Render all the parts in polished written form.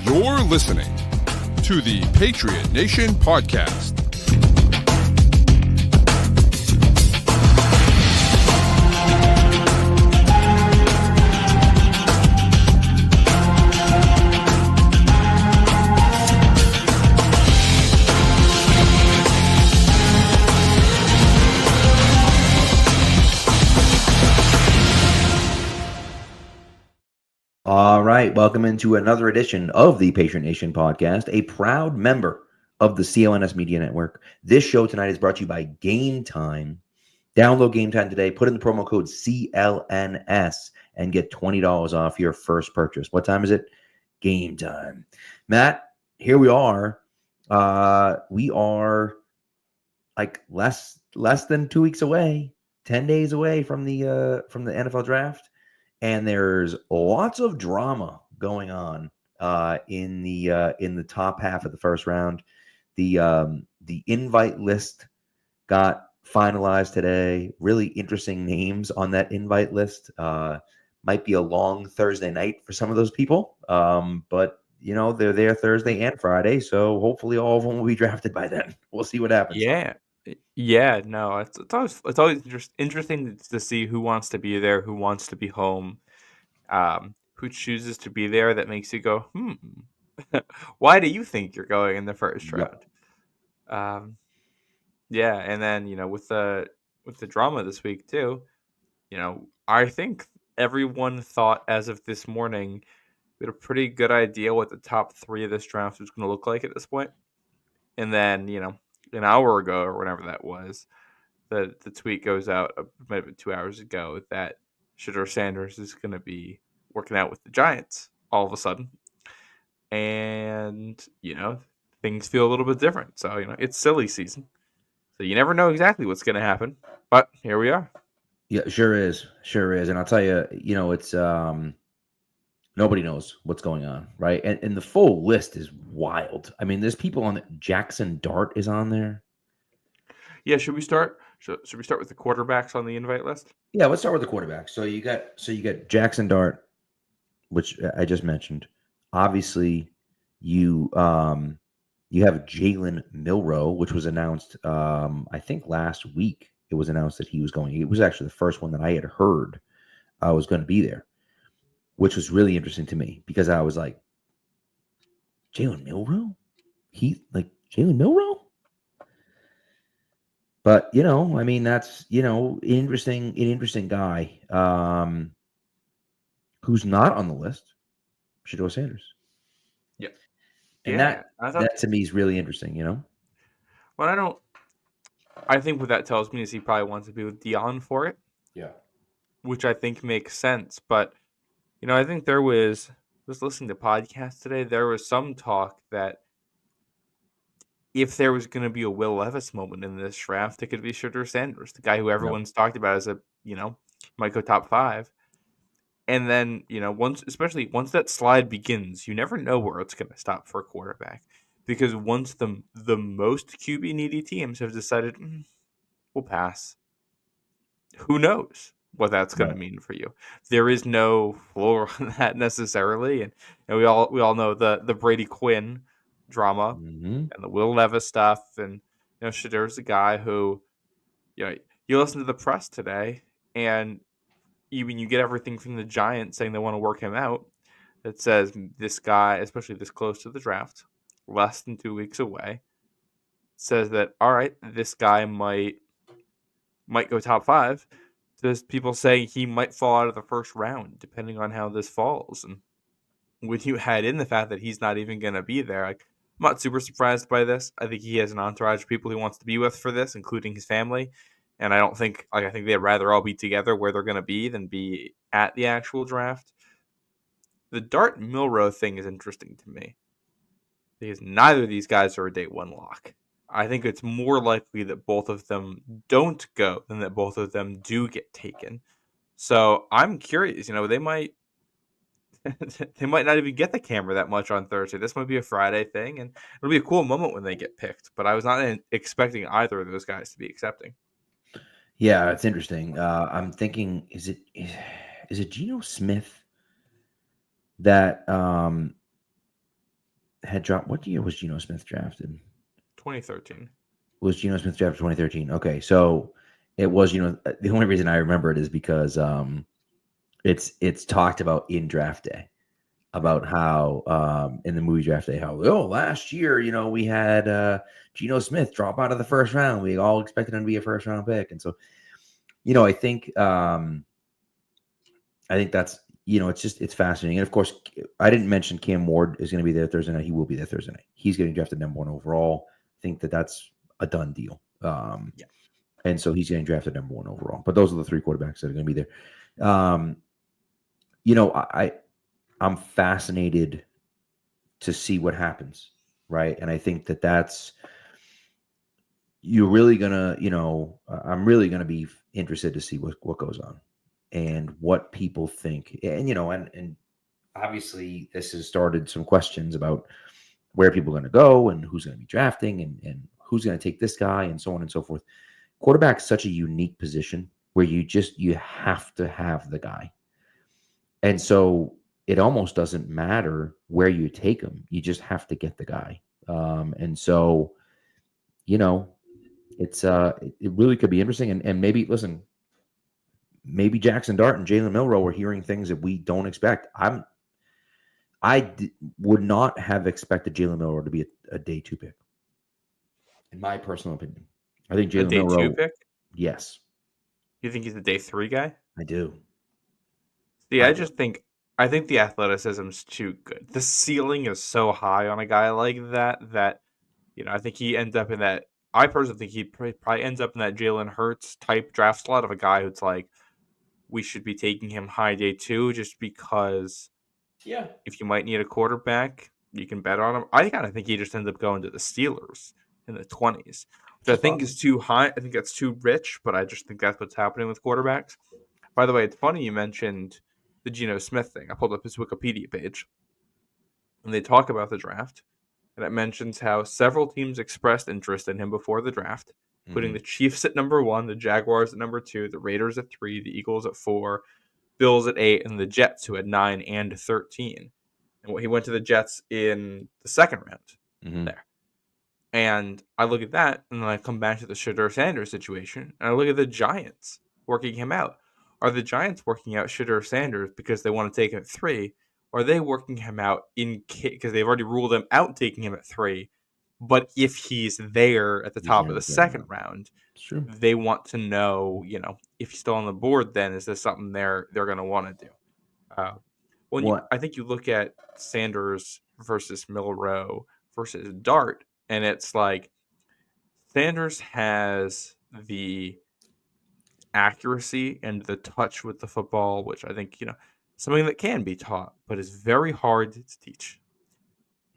You're listening to the Patriot Nation Podcast. All right, welcome into another edition of the Patriot Nation Podcast, a proud member of the CLNS Media Network. This show tonight is brought to you by Game Time. Download Game Time today, put in the promo code CLNS, and get $20 off your first purchase. What time is it? Game Time. Matt, here we are. We are like less than 2 weeks away, 10 days away from the NFL draft. And there's lots of drama going on in the top half of the first round. The invite list got finalized today. Really interesting names on that invite list. Might be a long Thursday night for some of those people, but they're there Thursday and Friday, so hopefully all of them will be drafted by then. We'll see what happens. Yeah, no, it's always interesting to see who wants to be there, who wants to be home, who chooses to be there. That makes you go, why do you think you're going in the first round? Yeah, and then with the drama this week too, I think everyone thought as of this morning we had a pretty good idea what the top three of this draft was going to look like at this point, and then an hour ago or whenever that was, the tweet goes out maybe 2 hours ago that Shedeur Sanders is going to be working out with the Giants all of a sudden. And, things feel a little bit different. So, it's silly season. So you never know exactly what's going to happen. But here we are. Yeah, sure is. And I'll tell you, it's nobody knows what's going on, right? And the full list is wild. I mean, there's people on it. Jackson Dart is on there. Yeah, should we start with the quarterbacks on the invite list? Yeah, let's start with the quarterbacks. So you got Jackson Dart, which I just mentioned. Obviously, you have Jalen Milroe, which was announced I think last week. It was announced that he was going. It was actually the first one that I had heard was going to be there, which was really interesting to me because I was like, Jalen Milroe? Jalen Milroe? But I mean, that's an interesting guy who's not on the list, Shedeur Sanders. Yeah, and that to me is really interesting. Well, I think what that tells me is he probably wants to be with Dion for it. Yeah, which I think makes sense. But I think there was listening to podcasts today. There was some talk that if there was going to be a Will Levis moment in this draft, it could be Shedeur Sanders, the guy who everyone's talked about as might go top 5. And then, once that slide begins, you never know where it's going to stop for a quarterback. Because once the most QB needy teams have decided, we'll pass, who knows what that's going to mean for you. There is no floor on that necessarily. And we all know the Brady Quinn drama and the Will Levis stuff, and Shedeur's a guy who you listen to the press today, and even you get everything from the Giants saying they want to work him out. That says this guy, especially this close to the draft, less than 2 weeks away, says that all right, this guy might go top 5. There's people saying he might fall out of the first round depending on how this falls, and when you add in the fact that he's not even going to be there, I'm not super surprised by this. I think he has an entourage of people he wants to be with for this, including his family. And I don't think, I think they'd rather all be together where they're going to be than be at the actual draft. The Dart Milroe thing is interesting to me because neither of these guys are a day one lock. I think it's more likely that both of them don't go than that both of them do get taken. So I'm curious, they might not even get the camera that much on Thursday. This might be a Friday thing, and it'll be a cool moment when they get picked. But I was not expecting either of those guys to be accepting. Yeah, it's interesting. I'm thinking, is it Geno Smith that had dropped. What year was Geno Smith drafted? 2013. Was Geno Smith drafted 2013? Okay, so it was. The only reason I remember it is because it's talked about in draft day about how in the movie draft day how last year we had Geno Smith drop out of the first round. We all expected him to be a first round pick, and so I think that's it's fascinating. And of course, I didn't mention Cam Ward is going to be there Thursday night. He will be there Thursday night. He's getting drafted number 1 overall. I think that's a done deal. Yeah. And so he's getting drafted number 1 overall. But those are the 3 quarterbacks that are going to be there. I'm fascinated to see what happens, right? And I think that's you're really gonna, I'm really gonna be interested to see what goes on and what people think. And and obviously this has started some questions about where people are going to go and who's going to be drafting and who's going to take this guy and so on and so forth. Quarterback's such a unique position where you have to have the guy. And so it almost doesn't matter where you take him. You just have to get the guy. And so, it's it really could be interesting. And maybe, listen, maybe Jackson Dart and Jalen Milroe are hearing things that we don't expect. Would not have expected Jalen Milroe to be a day 2 pick, in my personal opinion. I think Jalen Day Milroe. 2 pick? Yes. You think he's a day 3 guy? I do. See, I think the athleticism's too good. The ceiling is so high on a guy like that I think he ends up in that. I personally think he probably ends up in that Jalen Hurts type draft slot of a guy who's like, we should be taking him high day 2 just because if you might need a quarterback, you can bet on him. I kind of think he just ends up going to the Steelers in the 20s, which I think is too high. I think that's too rich, but I just think that's what's happening with quarterbacks. By the way, it's funny you mentioned the Geno Smith thing. I pulled up his Wikipedia page, and they talk about the draft, and it mentions how several teams expressed interest in him before the draft, putting the Chiefs at number 1, the Jaguars at number 2, the Raiders at 3, the Eagles at 4, Bills at 8, and the Jets, who had 9 and 13. And he went to the Jets in the second round there. And I look at that, and then I come back to the Shedeur Sanders situation, and I look at the Giants working him out. Are the Giants working out Shedeur Sanders because they want to take him at 3? Or are they working him out because they've already ruled him out taking him at 3? But if he's there at the top of the second round, they want to know, if he's still on the board, then is this something they're going to want to do? I think you look at Sanders versus Milroe versus Dart, and it's like Sanders has the accuracy and the touch with the football, which I think, something that can be taught, but is very hard to teach.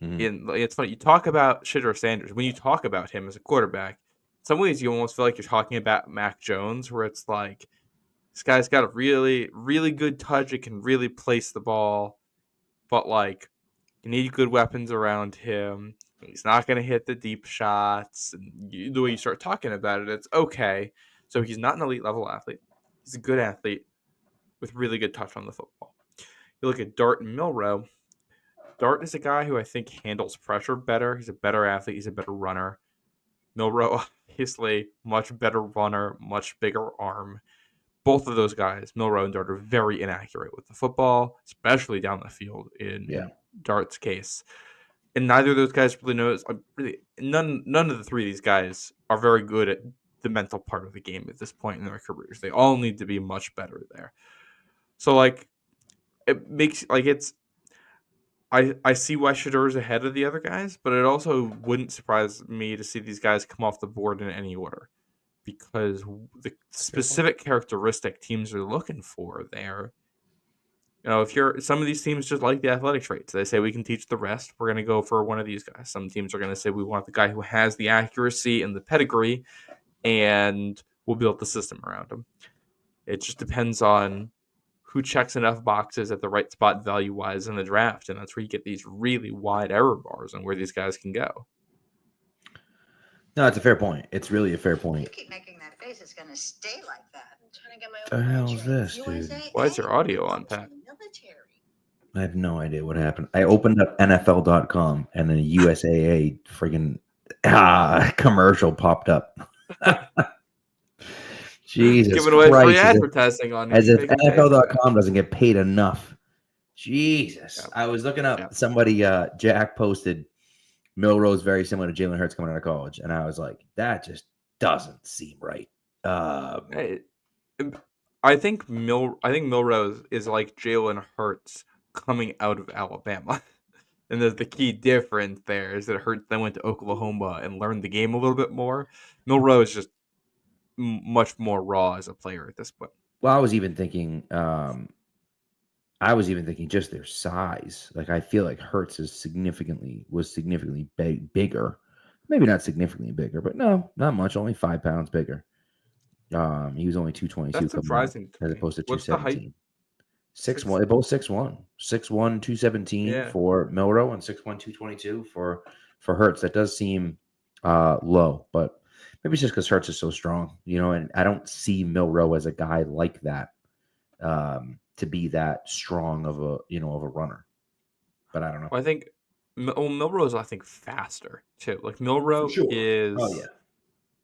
It's funny, you talk about Shedeur Sanders. When you talk about him as a quarterback, in some ways you almost feel like you're talking about Mac Jones, where it's like, this guy's got a really, really good touch. It can really place the ball, but like, you need good weapons around him. He's not going to hit the deep shots. And the way you start talking about it, it's okay. So he's not an elite level athlete. He's a good athlete with really good touch on the football. You look at Dart and Milroe. Dart is a guy who I think handles pressure better. He's a better athlete. He's a better runner. Milroe, obviously, much better runner, much bigger arm. Both of those guys, Milroe and Dart, are very inaccurate with the football, especially down the field in Dart's case. And neither of those guys really knows. None of the 3 of these guys are very good at the mental part of the game at this point in their careers. They all need to be much better there. So, like, it makes, like, it's, I see why Shedeur is ahead of the other guys, but it also wouldn't surprise me to see these guys come off the board in any order, because the specific characteristic teams are looking for there. If some of these teams just like the athletic traits, they say we can teach the rest. We're going to go for one of these guys. Some teams are going to say we want the guy who has the accuracy and the pedigree, and we'll build the system around him. It just depends on who checks enough boxes at the right spot value-wise in the draft, and that's where you get these really wide error bars on where these guys can go. No, it's a fair point. It's really a fair point. You keep making that face, it's going to stay like that. I'm trying to get my What the hell is this, dude? Why is your audio on, Pat? Military. I have no idea what happened. I opened up NFL.com and a USAA friggin' commercial popped up. Jesus Giving away free Christ. advertising on As you. if Make them pay for that. NFL.com doesn't get paid enough. Jesus. Yeah. I was looking Yeah. up somebody, Jack posted Milrose very similar to Jalen Hurts coming out of college. And I was like, that just doesn't seem right. Hey, I think Milrose is like Jalen Hurts coming out of Alabama. And the key difference there is that Hurts then went to Oklahoma and learned the game a little bit more. Milrose is just much more raw as a player at this point. Well, I was even thinking just their size. Like I feel like Hertz was significantly bigger. Maybe not significantly bigger, but no, not much. Only 5 pounds bigger. He was only 222 That's coming out, surprising to as me. opposed to What's the height? 217. 6'1". They're both 6'1". 6'1", 217 Yeah. for Milrow and 6'1", 222 for Hertz. That does seem low, but maybe it's just because Hertz is so strong, and I don't see Milrow as a guy like that. To be that strong of a runner, but I don't know. Well, I think Milrow is faster too. Like Milrow Sure. is Oh yeah,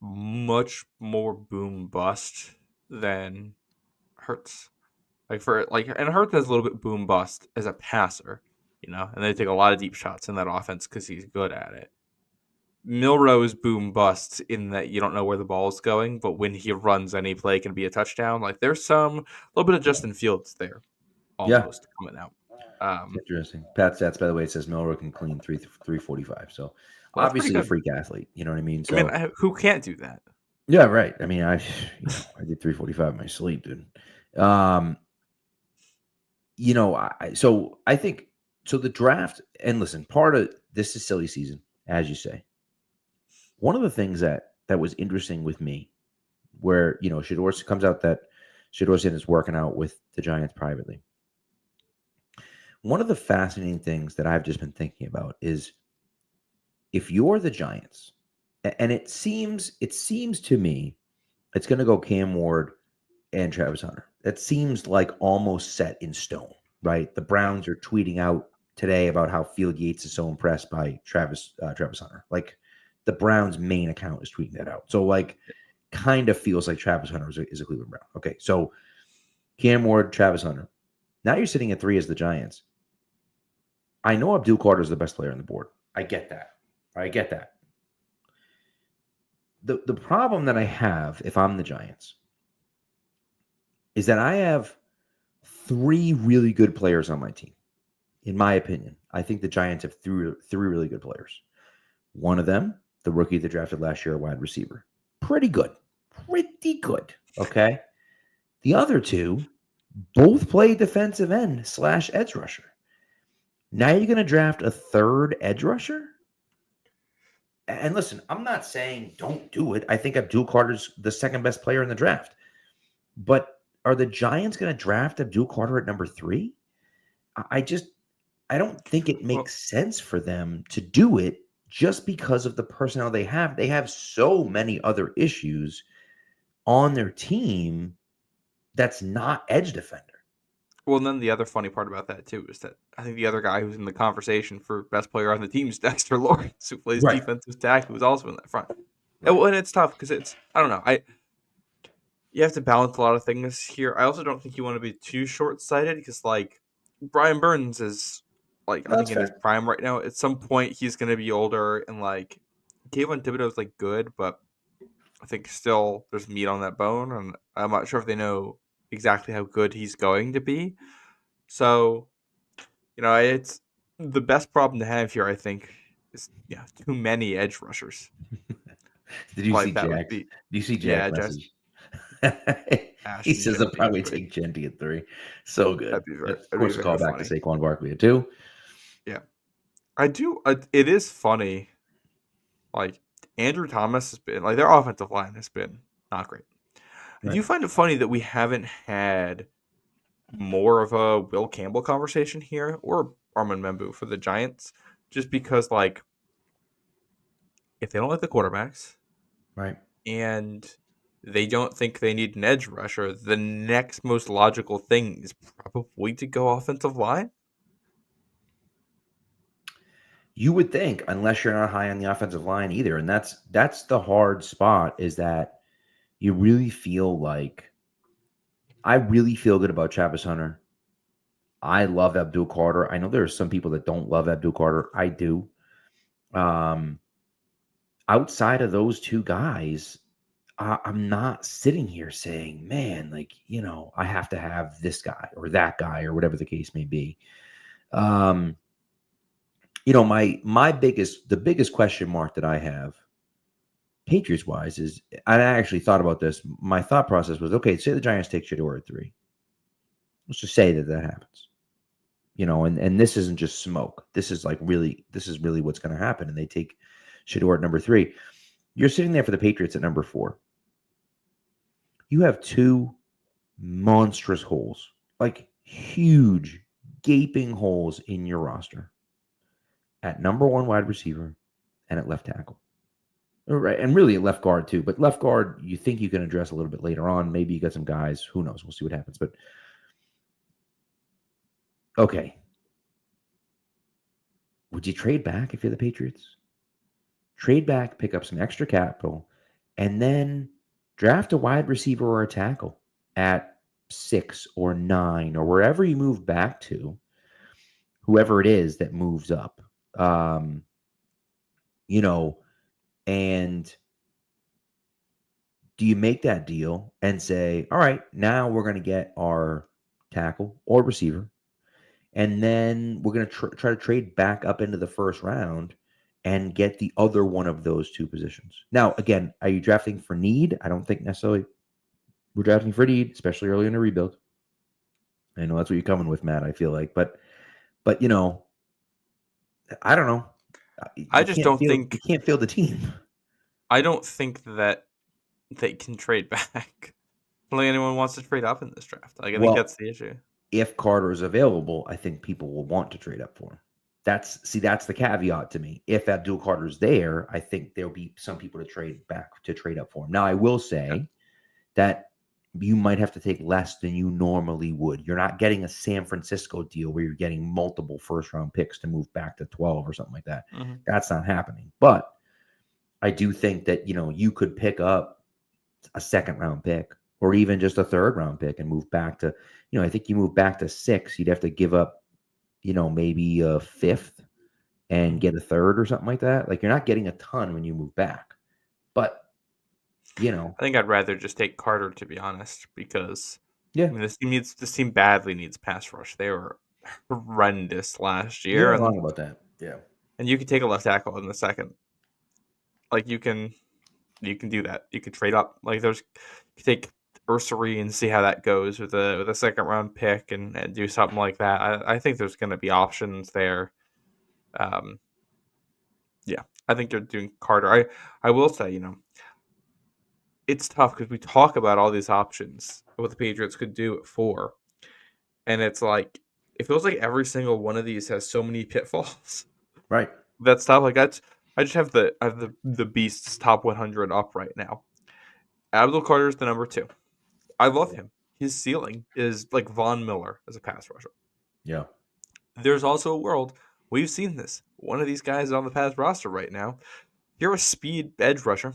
much more boom bust than Hurts. And Hurts has a little bit boom bust as a passer, and they take a lot of deep shots in that offense because he's good at it. Milrow is boom bust in that you don't know where the ball is going, but when he runs, any play can be a touchdown. Like there's a little bit of Justin Fields there, almost coming out. Interesting. Pat stats, by the way, it says Milrow can clean 345. So Well, that's pretty obviously a good. freak athlete. You know what I mean? So I mean, who can't do that? yeah, right. I mean, I did 345 in my sleep, dude. I think so. The draft, and listen, part of this is silly season, as you say. One of the things that was interesting with me, where Shedeur comes out that Shedeur is working out with the Giants privately. One of the fascinating things that I've just been thinking about is if you're the Giants, and it seems to me it's going to go Cam Ward and Travis Hunter. That seems like almost set in stone, right? The Browns are tweeting out today about how Field Yates is so impressed by Travis Hunter. Like the Browns' main account is tweeting that out. So like kind of feels like Travis Hunter is a Cleveland Brown. Okay, so Cam Ward, Travis Hunter. Now you're sitting at 3 as the Giants. I know Abdul Carter is the best player on the board. I get that. The problem that I have if I'm the Giants is that I have 3 really good players on my team. In my opinion, I think the Giants have 3 really good players. One of them, the rookie that drafted last year, a wide receiver. Pretty good. Okay. The other 2 both play defensive end / edge rusher. Now you're going to draft a 3rd edge rusher? And listen, I'm not saying don't do it. I think Abdul Carter's the 2nd best player in the draft. But are the Giants going to draft Abdul Carter at number 3? I don't think it makes sense for them to do it just because of the personnel they have. They have so many other issues on their team that's not edge defender. Well, and then the other funny part about that, too, is that I think the other guy who's in the conversation for best player on the team is Dexter Lawrence, who plays defensive tackle, who's also in that front. Right. And it's tough because I don't know. You have to balance a lot of things here. I also don't think you want to be too short-sighted because, Brian Burns is, I think in his prime right now. At some point, he's going to be older, and, Kayvon Thibodeau's, good, but I think still there's meat on that bone, and I'm not sure if they know exactly how good he's going to be. So, it's the best problem to have here, I think, is too many edge rushers. Did you see Jack? Did you see Jack message? He says they'll probably take Genty at 3. So good. Of course, call back to Saquon Barkley at 2. Yeah. I do. It is funny. Andrew Thomas has been, their offensive line has been not great. Right. Do you find it funny that we haven't had more of a Will Campbell conversation here or Armand Membu for the Giants? Just because, if they don't like the quarterbacks, right, and they don't think they need an edge rusher, the next most logical thing is probably to go offensive line. You would think, unless you're not high on the offensive line either, and that's the hard spot. Is that you really feel like I really feel good about Travis Hunter. I love Abdul Carter. I know there are some people that don't love Abdul Carter. I do. Um, Outside of those two guys, I'm not sitting here saying, man, like, I have to have this guy or that guy or whatever the case may be. Um, the biggest question mark that I have, Patriots wise, is I actually thought about this. My thought process was, okay, say the Giants take Shador at 3. Let's just say that happens. And this isn't just smoke. This is really what's going to happen. And they take Shador at number 3. You're sitting there for the Patriots at number 4. You have 2 monstrous holes, like huge, gaping holes in your roster at number 1 wide receiver and at left tackle. Right, and really at left guard too. But left guard, you think you can address a little bit later on. Maybe you got some guys. Who knows? We'll see what happens. But okay, would you trade back if you're the Patriots? Trade back, pick up some extra capital, and then draft a wide receiver or a tackle at 6 or 9 or wherever you move back to, whoever it is that moves up. And do you make that deal and say, all right, now we're going to get our tackle or receiver, and then we're going to try to trade back up into the first round and get the other one of those 2 positions. Now, again, are you drafting for need? I don't think necessarily we're drafting for need, especially early in a rebuild. I know that's what you're coming with, Matt, I feel like. But I don't know. I just don't think you can't feel the team. I don't think that they can trade back. I don't think anyone wants to trade up in this draft. I think that's the issue. If Carter is available, I think people will want to trade up for him. That's the caveat to me. If Abdul Carter's there, I think there'll be some people to trade up for him. Now, I will say that you might have to take less than you normally would. You're not getting a San Francisco deal where you're getting multiple first-round picks to move back to 12 or something like that. Mm-hmm. That's not happening. But I do think that, you could pick up a second-round pick or even just a third-round pick and move back to, I think you move back to 6, you'd have to give up, maybe a 5th and get a 3rd or something like that. Like, you're not getting a ton when you move back. But, I think I'd rather just take Carter, to be honest, because yeah, this team badly needs pass rush. They were horrendous last year. You're not wrong about that. Yeah. And you could take a left tackle in the second. Like, you can do that. You could trade up. Like, you could take Ursery and see how that goes with a second round pick and do something like that. I think there's going to be options there. Yeah, I think they're doing Carter. I will say, it's tough because we talk about all these options, what the Patriots could do at 4, and it's like it feels like every single one of these has so many pitfalls. Right. That's tough. Like I just have the Beast's top 100 up right now. Abdul Carter is the number 2. I love him. His ceiling is like Von Miller as a pass rusher. Yeah. There's also a world, we've seen this. One of these guys is on the pass roster right now. You're a speed edge rusher,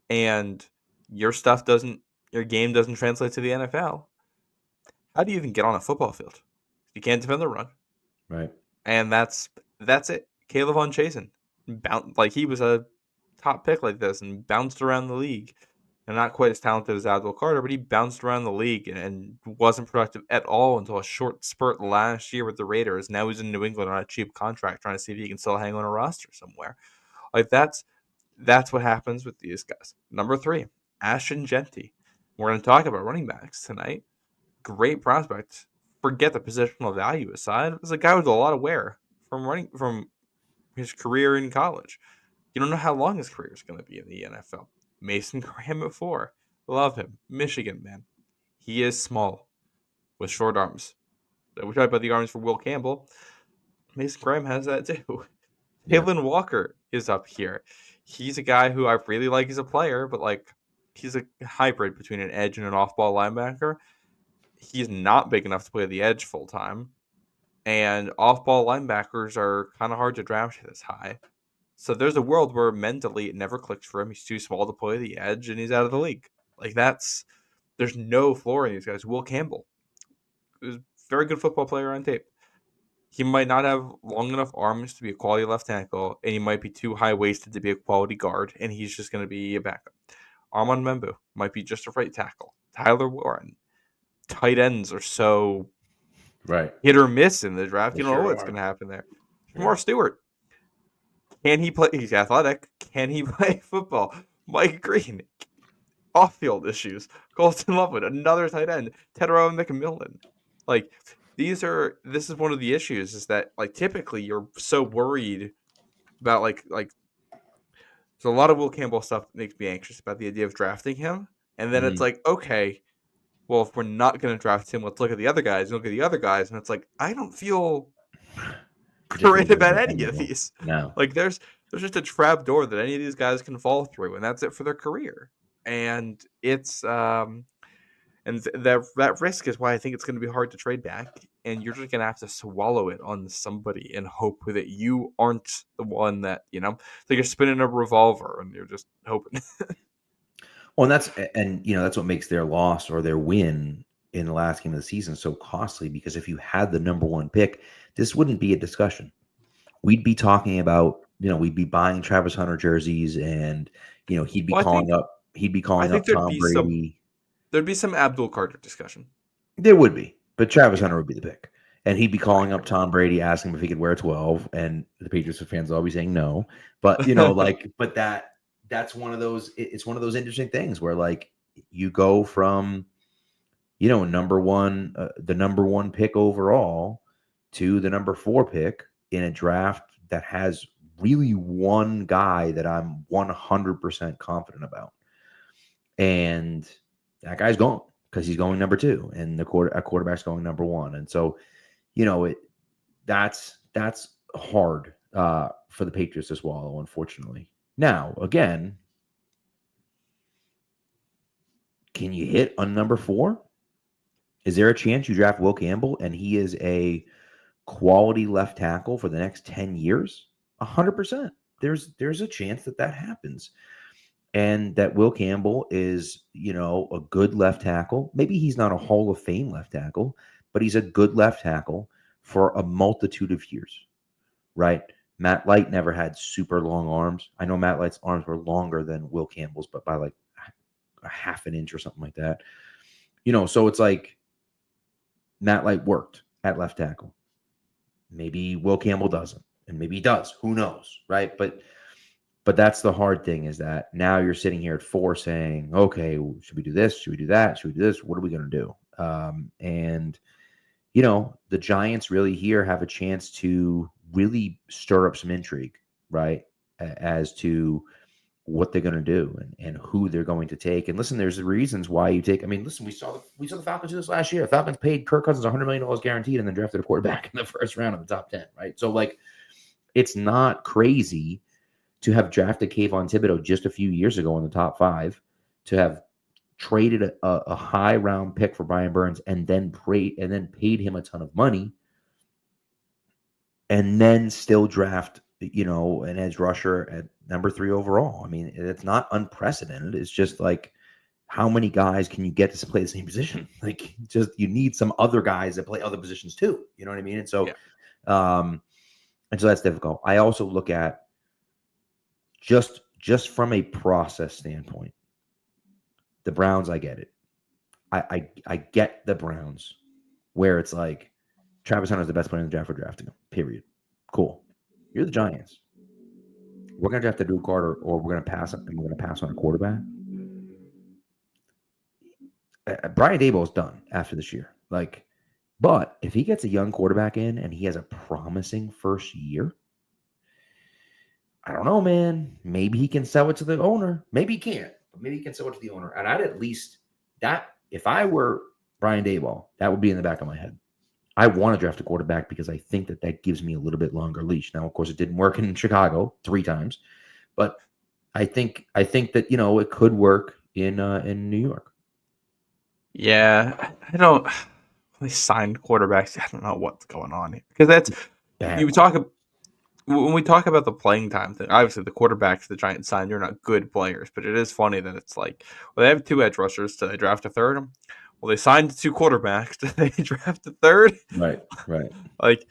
and your game doesn't translate to the NFL. How do you even get on a football field? You can't defend the run. Right. And that's it. Caleb Von Chasen, he was a top pick like this and bounced around the league. And not quite as talented as Abdul Carter, but he bounced around the league and wasn't productive at all until a short spurt last year with the Raiders. Now he's in New England on a cheap contract, trying to see if he can still hang on a roster somewhere. Like that's what happens with these guys. Number 3, Ashton Genty. We're going to talk about running backs tonight. Great prospect. Forget the positional value aside. There's a guy with a lot of wear from his career in college. You don't know how long his career is going to be in the NFL. Mason Graham at 4. Love him. Michigan, man. He is small with short arms. We talked about the arms for Will Campbell. Mason Graham has that too. Yeah. Jalen Walker is up here. He's a guy who I really like as a player, but he's a hybrid between an edge and an off-ball linebacker. He's not big enough to play the edge full time, And off-ball linebackers are kind of hard to draft this high. So there's a world where mentally it never clicks for him. He's too small to play the edge, and he's out of the league. Like there's no floor in these guys. Will Campbell is a very good football player on tape. He might not have long enough arms to be a quality left tackle, and he might be too high-waisted to be a quality guard, and he's just going to be a backup. Armand Membu might be just a right tackle. Tyler Warren. Tight ends are so Right. hit or miss in the draft. They You don't sure know what's are. going to happen there. Sure. Jamar Stewart. Can he play? He's athletic. Can he play football? Mike Green. Off-field issues. Colton Lovewood, another tight end. Tedero McMillan. Like, this is one of the issues is that, like, typically you're so worried about, like, there's a lot of Will Campbell stuff that makes me anxious about the idea of drafting him. And then it's like, okay, well, if we're not going to draft him, let's look at the other guys. And look at the other guys. And it's like, I don't feel great about any of these. No. Like, there's just a trap door that any of these guys can fall through, and that's it for their career. And it's that risk is why I think it's going to be hard to trade back, and you're just going to have to swallow it on somebody and hope that you aren't the one that, like you're spinning a revolver and you're just hoping. Well, that's what makes their loss or their win in the last game of the season so costly, because if you had the number one pick, this wouldn't be a discussion. We'd be talking about, we'd be buying Travis Hunter jerseys, and he'd be calling up Tom Brady. There'd be some Abdul Carter discussion. There would be, but Travis Hunter would be the pick, and he'd be calling up Tom Brady, asking him if he could wear 12, and the Patriots fans will always saying no. But but that's one of those. It's one of those interesting things where, like, you go from the number one pick overall to the number 4 pick in a draft that has really one guy that I'm 100% confident about, and that guy's gone because he's going number 2, and a quarterback's going number 1, and so that's hard for the Patriots to swallow, unfortunately. Now, again, can you hit on number 4? Is there a chance you draft Will Campbell and he is a quality left tackle for the next 10 years? 100%. There's a chance that happens. And that Will Campbell is, a good left tackle. Maybe he's not a Hall of Fame left tackle, but he's a good left tackle for a multitude of years, right? Matt Light never had super long arms. I know Matt Light's arms were longer than Will Campbell's, but by like a half an inch or something like that. So it's like Matt Light worked at left tackle. Maybe Will Campbell doesn't, and maybe he does. Who knows, right? But that's the hard thing, is that now you're sitting here at 4 saying, okay, should we do this? Should we do that? Should we do this? What are we going to do? And the Giants really here have a chance to really stir up some intrigue, right, as to what they're going to do and who they're going to take. And listen, there's the reasons why you take. I mean, listen, we saw the Falcons do this last year. Falcons paid Kirk Cousins $100 million guaranteed and then drafted a quarterback in the first round of the top 10, right? So, like, it's not crazy to have drafted Kayvon Thibodeau just a few years ago in the top 5, to have traded a high round pick for Brian Burns and then paid him a ton of money, and then still draft an edge rusher at number 3 overall. I mean, it's not unprecedented. It's just like, how many guys can you get to play the same position? Like, just, you need some other guys that play other positions too. You know what I mean? And so, and so that's difficult. I also look at just from a process standpoint, the Browns, I get it. I get the Browns, where it's like, Travis Hunter is the best player in the draft for drafting him. Period. Cool. You're the Giants. We're going to draft Drew Carter, or we're going to pass, and we're going to pass on a quarterback. Brian Daboll is done after this year. Like, but if he gets a young quarterback in and he has a promising first year, I don't know, man. Maybe he can sell it to the owner. Maybe he can't, but maybe he can sell it to the owner. And I'd at least, that, if I were Brian Daboll, that would be in the back of my head. I want to draft a quarterback because I think that gives me a little bit longer leash. Now, of course, it didn't work in Chicago 3 times, but I think that, it could work in New York. Yeah, I don't. They signed quarterbacks. I don't know what's going on here because that's Bad. you talk when we talk about the playing time thing. Obviously, the quarterbacks the Giants signed are not good players, but it is funny that it's like, well, they have 2 edge rushers. Do they draft a third? Well, they signed 2 quarterbacks. Did they draft a third? Right. Like,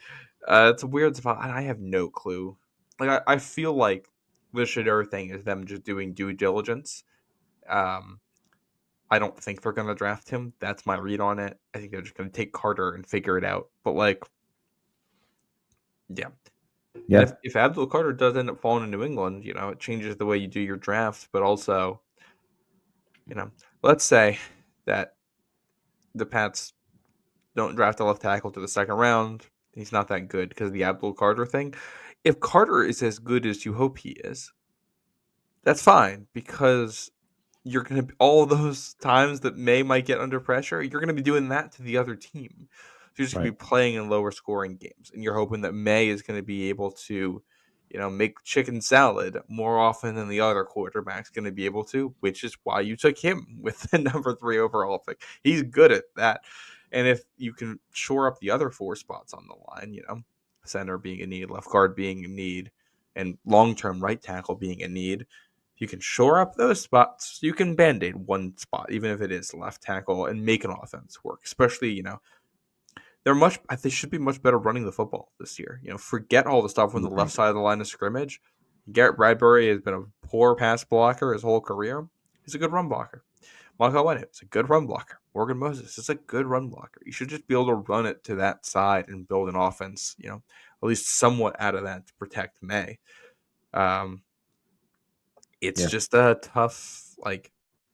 it's a weird spot. I have no clue. Like, I feel like the Shador thing is them just doing due diligence. I don't think they're going to draft him. That's my read on it. I think they're just going to take Carter and figure it out. But, like, yeah. Yeah. And if Abdul Carter does end up falling to New England, it changes the way you do your draft. But also, let's say that the Pats don't draft a left tackle to the second round. He's not that good because of the Abdul Carter thing. If Carter is as good as you hope he is, that's fine because you're going to all those times that May might get under pressure, you're going to be doing that to the other team. So you're just going to be playing in lower scoring games, and you're hoping that May is going to be able to, make chicken salad more often than the other quarterback's going to be able to, which is why you took him with the number 3 overall pick. He's good at that. And if you can shore up the other 4 spots on the line, center being a need, left guard being a need, and long-term right tackle being a need, you can shore up those spots. You can band-aid one spot, even if it is left tackle, and make an offense work. Especially, they should be much better running the football this year. Forget all the stuff on the left side of the line of scrimmage. Garrett Bradbury has been a poor pass blocker his whole career. He's a good run blocker. Michael Wynn is a good run blocker. Morgan Moses is a good run blocker. You should just be able to run it to that side and build an offense, at least somewhat out of that to protect May. It's just a tough,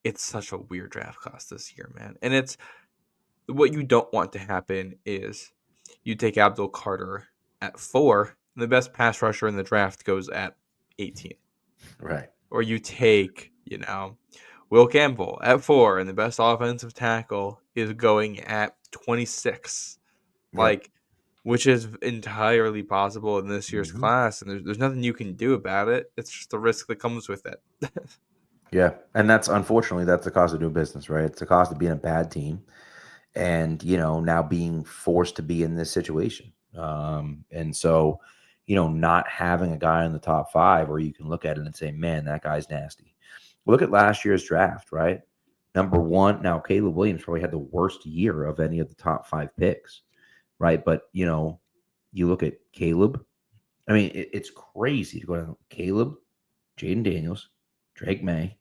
it's such a weird draft class this year, man. And it's what you don't want to happen is you take Abdul Carter at 4, and the best pass rusher in the draft goes at 18. Right. Or you take, Will Campbell at 4, and the best offensive tackle is going at 26. Which is entirely possible in this year's class, and there's nothing you can do about it. It's just the risk that comes with it. Yeah, and that's unfortunately that's the cost of doing business, right? It's the cost of being a bad team, and now being forced to be in this situation. And so, not having a guy in the top 5 where you can look at it and say, "Man, that guy's nasty." Look at last year's draft, right? Number 1. Now, Caleb Williams probably had the worst year of any of the top 5 picks. Right. But, you look at Caleb. I mean, it's crazy to go down Caleb, Jaden Daniels, Drake May,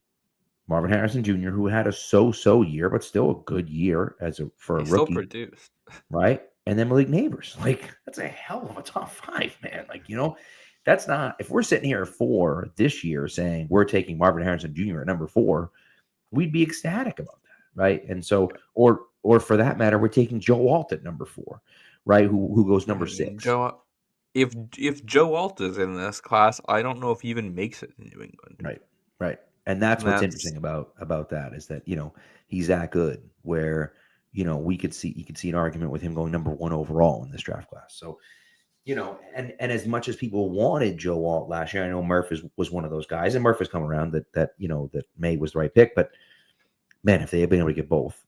Marvin Harrison Jr., who had a so-so year, but still a good year for a He rookie. still produced. Right. And then Malik Neighbors. That's a hell of a top 5, man. That's not, if we're sitting here at 4 this year saying we're taking Marvin Harrison Jr. at number 4, we'd be ecstatic about that. Right. And so, or for that matter, we're taking Joe Alt at number 4. Right, who goes number 6? If Joe Alt is in this class, I don't know if he even makes it in New England. Right, and that's what's interesting about that is that he's that good where you could see an argument with him going number 1 overall in this draft class. So and as much as people wanted Joe Alt last year, I know Murph was one of those guys, and Murph has come around that May was the right pick, but man, if they had been able to get both,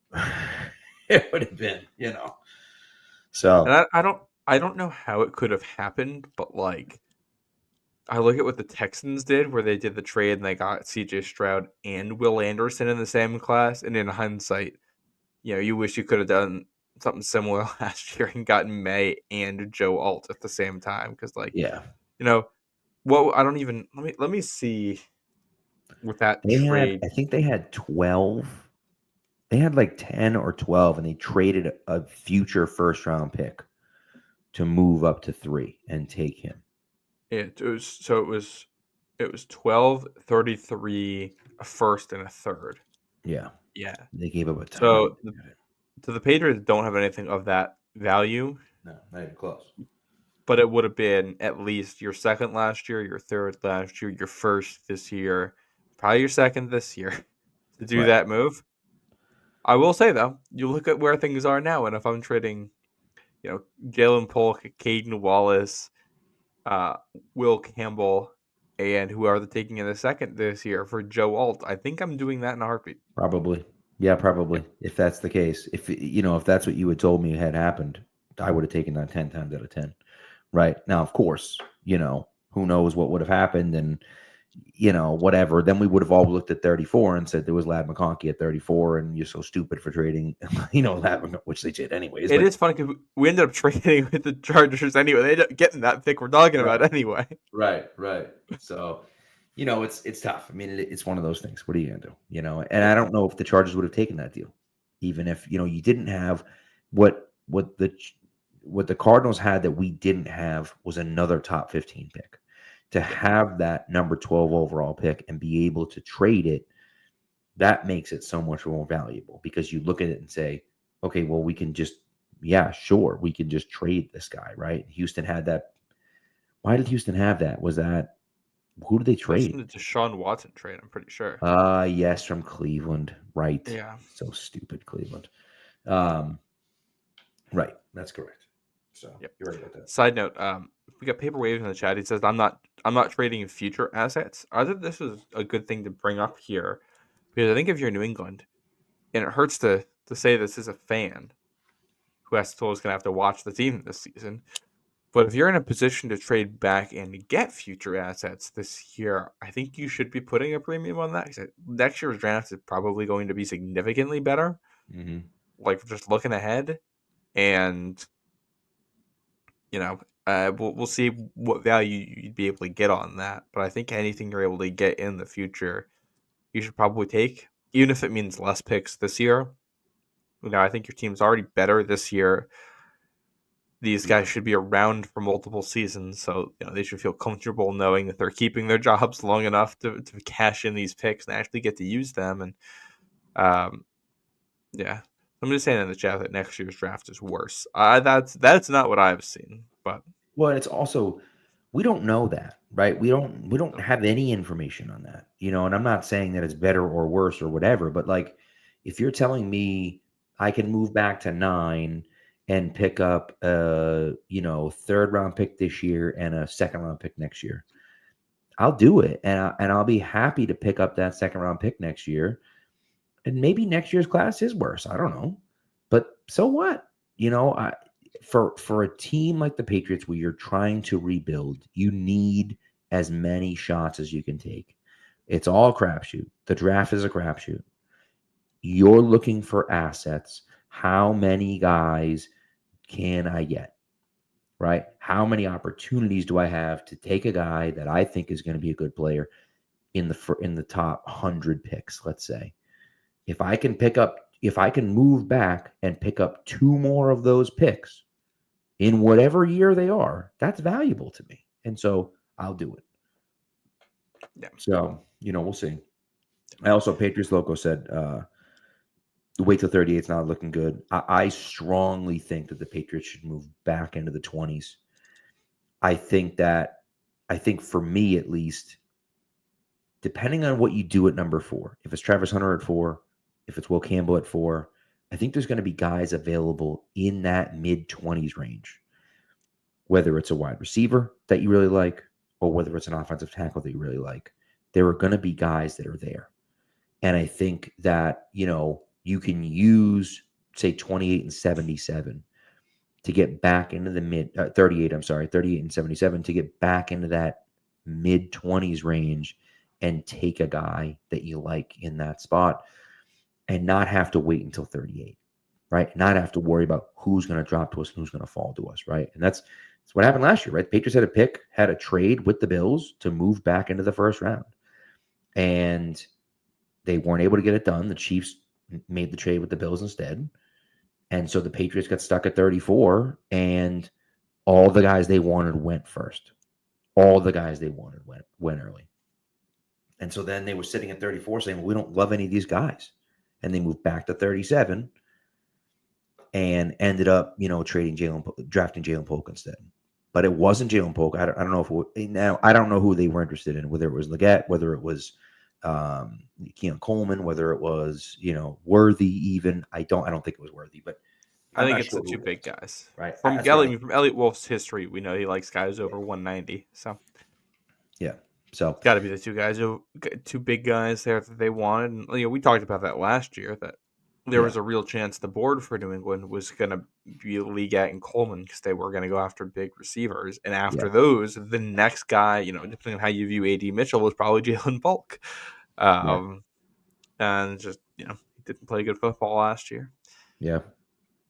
it would have been So and I don't know how it could have happened, but I look at what the Texans did, where they did the trade and they got C.J. Stroud and Will Anderson in the same class. And in hindsight, you wish you could have done something similar last year and gotten May and Joe Alt at the same time. Because I don't even let me see with that trade. I think they had 12. They had 10 or 12, and they traded a future first-round pick to move up to 3 and take him. It was 12, 33, a first, and a third. Yeah. They gave up a ton. So the Patriots don't have anything of that value. No, not even close. But it would have been at least your second last year, your third last year, your first this year, probably your second this year to do that move. I will say, though, you look at where things are now, and if I'm trading, Jalen Polk, Caden Wallace, Will Campbell, and whoever they're taking in the second this year for Joe Alt, I think I'm doing that in a heartbeat. Probably. Yeah, probably. Yep. If that's the case, if that's what you had told me had happened, I would have taken that 10 times out of 10. Right now, of course, who knows what would have happened, and whatever. Then we would have all looked at 34 and said there was Lad McConkey at 34, and you're so stupid for trading, which they did anyways. It But is funny because we ended up trading with the Chargers anyway. They ended up getting that pick we're talking about right, anyway. right. So, it's tough. I mean, it's one of those things. What are you gonna do? And I Yep. don't know if the Chargers would have taken that deal, even if you didn't have what the Cardinals had that we didn't have was another top 15 pick. To have that number 12 overall pick and be able to trade it, that makes it so much more valuable because you look at it and say, okay, well, we can just, yeah, sure, we can just trade this guy, right? Houston had that. Why did Houston have that? Was that who did they That's trade? from the Deshaun Watson trade, I'm pretty sure. Yes, from Cleveland, right? Yeah. So stupid, Cleveland. Um, right, that's correct. So Yep. you're right about that. Side note, we got Paper Waves in the chat. He says, I'm not trading future assets. I think this is a good thing to bring up here because I think if you're New England, and it hurts to say this as a fan who has to is going to have to watch the team this season. But if you're in a position to trade back and get future assets this year, I think you should be putting a premium on that. 'Cause next year's draft is probably going to be significantly better. Mm-hmm. Like just looking ahead, and we'll see what value you'd be able to get on that. But I think anything you're able to get in the future, you should probably take, even if it means less picks this year. I think your team's already better this year. These guys should be around for multiple seasons, so they should feel comfortable knowing that they're keeping their jobs long enough to cash in these picks and actually get to use them. And yeah, I'm just saying in the chat that next year's draft is worse. That's not what I've seen, but Well, it's also we don't know that, right? We don't have any information on that, and I'm not saying that it's better or worse or whatever, but like if you're telling me I can move back to 9 and pick up a, third round pick this year and a second round pick next year, I'll do it. And I'll be happy to pick up that second round pick next year. And maybe next year's class is worse. I don't know. But so what? For a team like the Patriots where you're trying to rebuild, you need as many shots as you can take. It's all a crapshoot. The draft is a crapshoot. You're looking for assets. How many guys can I get? Right? How many opportunities do I have to take a guy that I think is going to be a good player in the top 100 picks, let's say? If I can move back and pick up 2 more of those picks in whatever year they are, that's valuable to me. And so I'll do it. yeah. So, we'll see. I also, Patriots Loco said, wait till 38 is not looking good. I strongly think that the Patriots should move back into the 20s. I think for me at least, depending on what you do at number 4, if it's Travis Hunter at 4, if it's Will Campbell at 4, I think there's going to be guys available in that mid-20s range, whether it's a wide receiver that you really like or whether it's an offensive tackle that you really like. There are going to be guys that are there. And I think that, you can use, say, 28 and 77 to get back into the 38 and 77 to get back into that mid-20s range and take a guy that you like in that spot and not have to wait until 38, right? Not have to worry about who's going to drop to us and who's going to fall to us, right? And that's what happened last year, right? The Patriots had a trade with the Bills to move back into the first round. And they weren't able to get it done. The Chiefs made the trade with the Bills instead. And so the Patriots got stuck at 34, and all the guys they wanted went first. All the guys they wanted went early. And so then they were sitting at 34 saying, well, we don't love any of these guys. And they moved back to 37 and ended up, drafting Jalen Polk instead. But it wasn't Jalen Polk. I don't know I don't know who they were interested in, whether it was Leggett, whether it was Keon Coleman, whether it was, Worthy even. I don't think it was Worthy, but I think it's the two big guys. Right. From Elliott Wolf's history, we know he likes guys over 190. So yeah. So it's got to be the two big guys there that they wanted. And, we talked about that last year, that there was a real chance the board for New England was going to be Leggett and Coleman because they were going to go after big receivers. And after those, the next guy, depending on how you view A.D. Mitchell, was probably Jalen Bulk. And just, he didn't play good football last year. Yeah.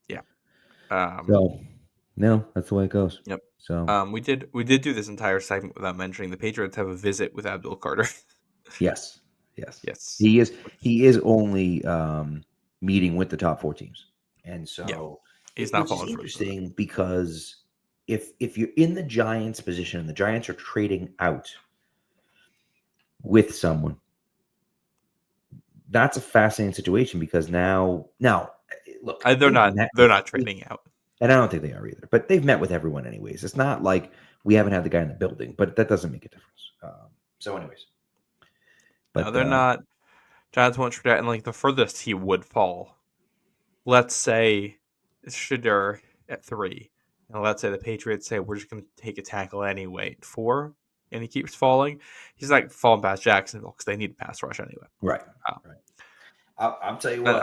Yeah. So, no, that's the way it goes. Yep. So, we did do this entire segment without mentioning the Patriots have a visit with Abdul Carter. yes. Yes. He is only meeting with the top 4 teams. And so he's not which is falling for interesting because if you're in the Giants position and the Giants are trading out with someone, that's a fascinating situation because now look, they're not trading out. And I don't think they are either. But they've met with everyone anyways. It's not like we haven't had the guy in the building, but that doesn't make a difference. So anyways. But no, they're not. Giants won't trade out. And like the furthest he would fall, let's say Shedeur at 3. And let's say the Patriots say we're just going to take a tackle anyway at 4. And he keeps falling. He's like falling past Jacksonville because they need a pass rush anyway. Right. Right. I'll tell you what.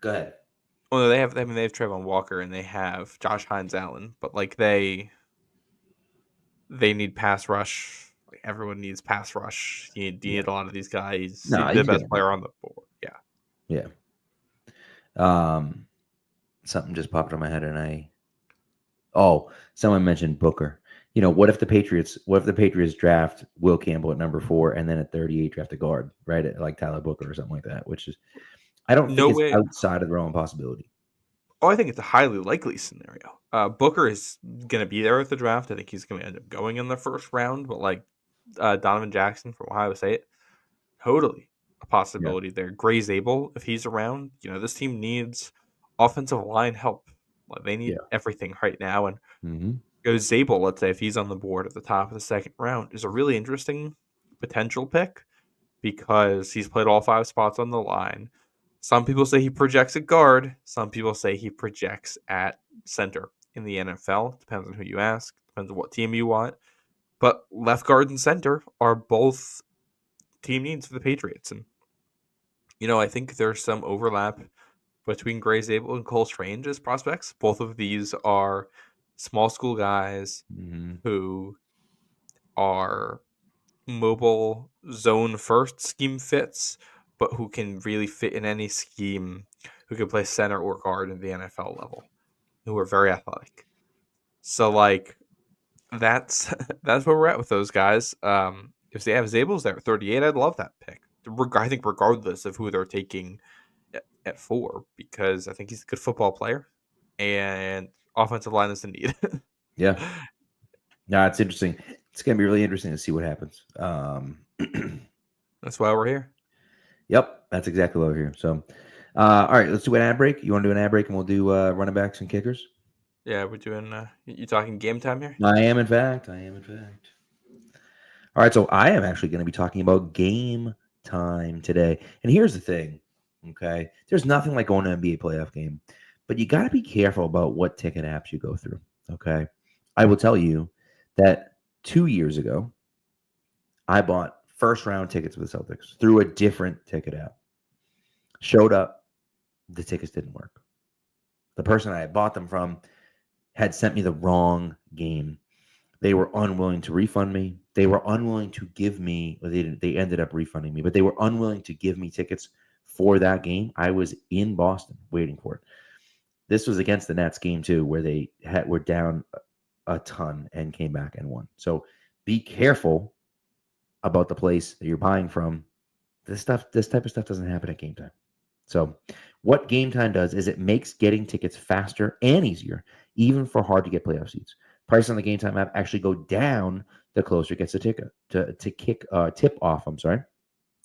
Go ahead. Well, they have Trayvon Walker and they have Josh Hines Allen, but like they need pass rush. Like everyone needs pass rush. You need a lot of these guys. He's the best player on the board. Yeah. Something just popped in my head, and someone mentioned Booker. What if the Patriots draft Will Campbell at number 4 and then at 38 draft a guard, right? Like Tyler Booker or something like that, which is I don't think it's outside of the realm of possibility. Oh, I think it's a highly likely scenario. Booker is going to be there at the draft. I think he's going to end up going in the first round. But like Donovan Jackson from Ohio State, totally a possibility there. Gray Zabel, if he's around, this team needs offensive line help. Like they need everything right now. And Zabel, let's say, if he's on the board at the top of the second round, is a really interesting potential pick because he's played all 5 spots on the line. Some people say he projects at guard. Some people say he projects at center in the NFL. Depends on who you ask. Depends on what team you want. But left guard and center are both team needs for the Patriots. And, I think there's some overlap between Gray Zabel and Cole Strange as prospects. Both of these are small school guys who are mobile zone first scheme fits, but who can really fit in any scheme, who can play center or guard in the NFL level, who are very athletic. So like that's where we're at with those guys. If they have Zabel's there at 38, I'd love that pick. I think regardless of who they're taking at 4, because I think he's a good football player and offensive line is a need. Yeah. No, it's interesting. It's going to be really interesting to see what happens. That's why we're here. Yep, that's exactly why we're here. So, all right, let's do an ad break. You want to do an ad break and we'll do running backs and kickers? Yeah, we're doing you talking game time here? I am, in fact. All right, so I am actually going to be talking about game time today. And here's the thing, okay? There's nothing like going to an NBA playoff game, but you got to be careful about what ticket apps you go through, okay? I will tell you that 2 years ago, I bought first-round tickets for the Celtics through a different ticket app. Showed up, the tickets didn't work. The person I had bought them from had sent me the wrong game. They were unwilling to refund me. They were unwilling to give me, they ended up refunding me, but they were unwilling to give me tickets for that game. I was in Boston waiting for it. This was against the Nets game too, where they were down a ton and came back and won. So be careful about the place that you're buying from. This type of stuff doesn't happen at Game Time. So what Game Time does is it makes getting tickets faster and easier, even for hard to get playoff seats. Prices on the Game Time app actually go down the closer it gets to tip off.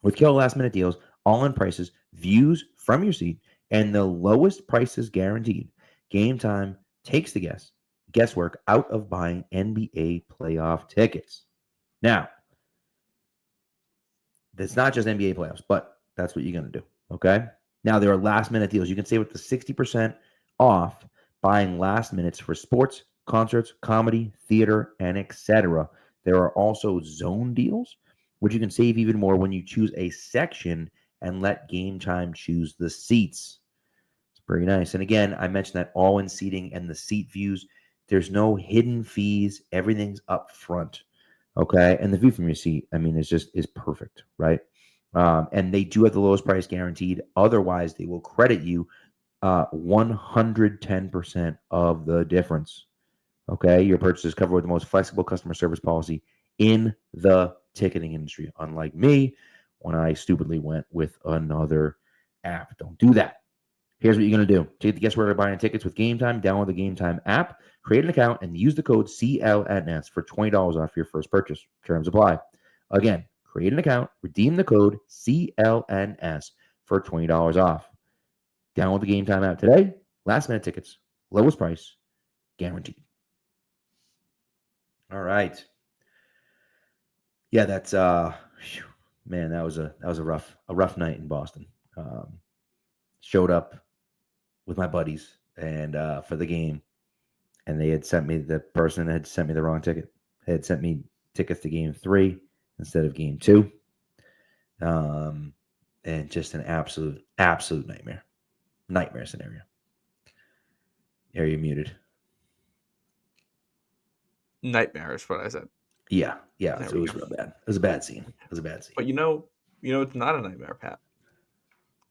With killer last minute deals, all-in prices, views from your seat, and the lowest prices guaranteed. Game Time takes the guesswork out of buying NBA playoff tickets. Now, it's not just NBA playoffs, but that's what you're going to do, okay? Now, there are last-minute deals. You can save up to 60% off buying last minutes for sports, concerts, comedy, theater, and etc. There are also zone deals, which you can save even more when you choose a section and let Game Time choose the seats. It's pretty nice. And again, I mentioned that all-in seating and the seat views. There's no hidden fees. Everything's up front. Okay. And the view from your seat, I mean, is perfect, right? And they do have the lowest price guaranteed. Otherwise, they will credit you 110% of the difference. Okay. Your purchase is covered with the most flexible customer service policy in the ticketing industry. Unlike me, when I stupidly went with another app. Don't do that. Here's what you're going to do. To guess where they're buying tickets with Game Time, download the Game Time app, create an account, and use the code CLNS for $20 off your first purchase. Terms apply. Again, create an account, redeem the code CLNS for $20 off. Download the Game Time app today. Last minute tickets, lowest price, guaranteed. All right. Yeah, that's man, that was a rough night in Boston. Showed up with my buddies and for the game, and the person had sent me the wrong ticket. They had sent me tickets to game 3 instead of game 2. And just an absolute nightmare scenario. Are you muted? Nightmare is what I said. Yeah, it was real bad. It was a bad scene. But you know, it's not a nightmare, Pat.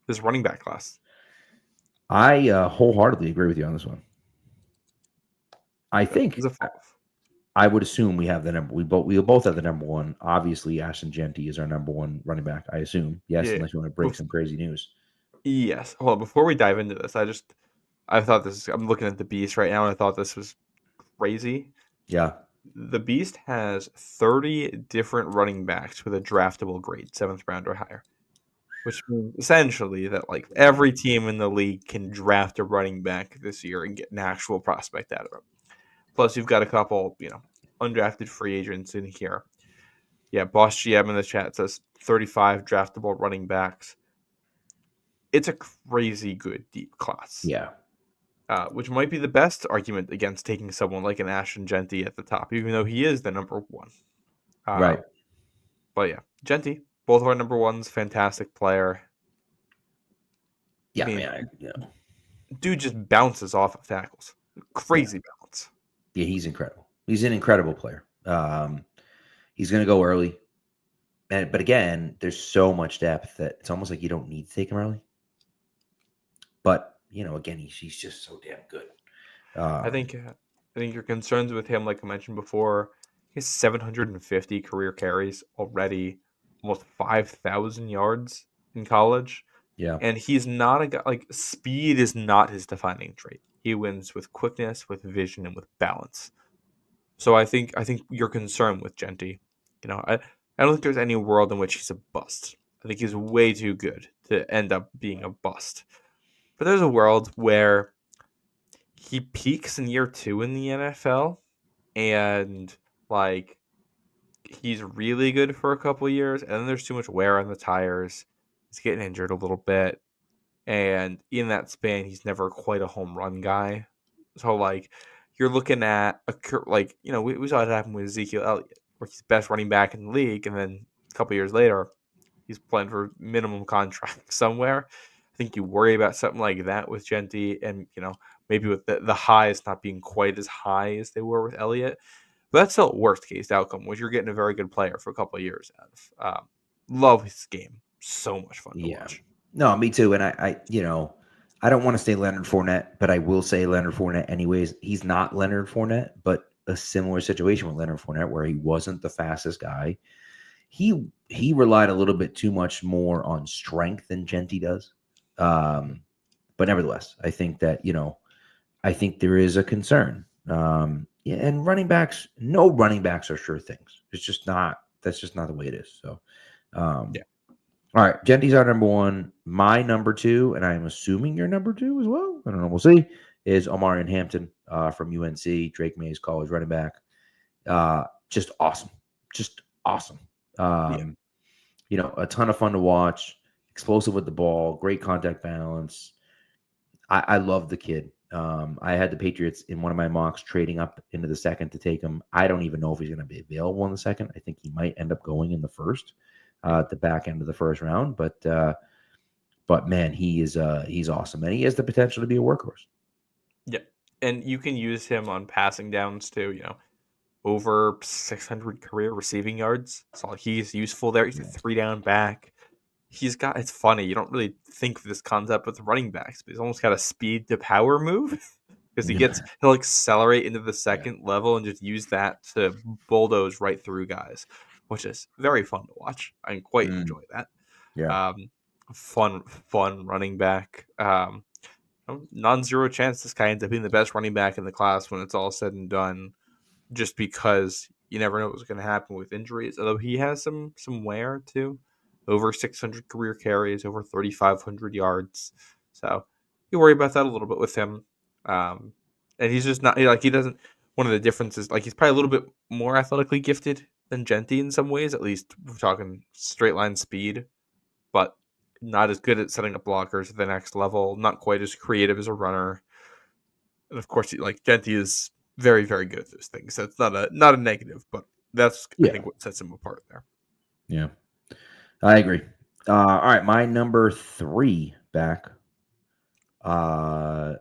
This running back class. I wholeheartedly agree with you on this one. I think I would assume we have the number. We both have the number one. Obviously, Ashton Genty is our number one running back. I assume, yes, unless you want to break some crazy news. Yes. Hold on. Before we dive into this, I thought this. I'm looking at the Beast right now, and I thought this was crazy. Yeah. The Beast has 30 different running backs with a draftable grade, 7th round or higher. Which means essentially that like every team in the league can draft a running back this year and get an actual prospect out of it. Plus, you've got a couple, undrafted free agents in here. Yeah, Boss GM in the chat says 35 draftable running backs. It's a crazy good deep class. Yeah. Which might be the best argument against taking someone like an Ashton Genty at the top, even though he is the number one. Right. But yeah, Genty. Both of our number ones, fantastic player. Yeah, dude just bounces off of tackles. Crazy bounce. Yeah, he's incredible. He's an incredible player. He's going to go early. But again, there's so much depth that it's almost like you don't need to take him early. But, again, he's just so damn good. I think your concerns with him, like I mentioned before, he has 750 career carries already. Almost 5,000 yards in college. Yeah. And he's not a guy, like, speed is not his defining trait. He wins with quickness, with vision, and with balance. So I think your concern with Genty, I don't think there's any world in which he's a bust. I think he's way too good to end up being a bust. But there's a world where he peaks in year 2 in the NFL and, like, he's really good for a couple of years, and then there's too much wear on the tires. He's getting injured a little bit, and in that span, he's never quite a home run guy. So, like, you're looking at we saw it happen with Ezekiel Elliott, where he's best running back in the league, and then a couple of years later, he's playing for minimum contract somewhere. I think you worry about something like that with Genty, and maybe with the highs not being quite as high as they were with Elliott. But that's still worst case outcome, which you're getting a very good player for a couple of years out of. Love his game. So much fun to watch. No, me too. And I don't want to say Leonard Fournette, but I will say Leonard Fournette anyways. He's not Leonard Fournette, but a similar situation with Leonard Fournette where he wasn't the fastest guy. He relied a little bit too much more on strength than Genty does. But nevertheless, I think that, I think there is a concern. And running backs, no running backs are sure things. It's just not, that's just not the way it is. So, yeah. All right. Genty's our number one. My number 2, and I'm assuming your number 2 as well. I don't know. We'll see. Is Omarion Hampton from UNC, Drake May's college running back. Just awesome. Just awesome. A ton of fun to watch. Explosive with the ball. Great contact balance. I love the kid. I had the Patriots in one of my mocks trading up into the second to take him. I don't even know if he's going to be available in the second. I think he might end up going in the first, at the back end of the first round. But But man, he's awesome, and he has the potential to be a workhorse. Yeah, and you can use him on passing downs too. Over 600 career receiving yards, so he's useful there. He's a 3-down back. It's funny, you don't really think of this concept with running backs, but he's almost got a speed to power move because he'll accelerate into the second level and just use that to bulldoze right through guys, which is very fun to watch. I quite enjoy that. Yeah. Fun running back. Non-zero chance this guy ends up being the best running back in the class when it's all said and done, just because you never know what's going to happen with injuries. Although he has some wear too, over 600 career carries, over 3,500 yards. So you worry about that a little bit with him. And he's just not like he doesn't. One of the differences, like he's probably a little bit more athletically gifted than Genty in some ways. At least we're talking straight line speed, but not as good at setting up blockers at the next level. Not quite as creative as a runner. And of course, like Genty is very, very good at those things. That's not a negative, but that's I think what sets him apart there. Yeah, I agree. All right, my number 3 back, the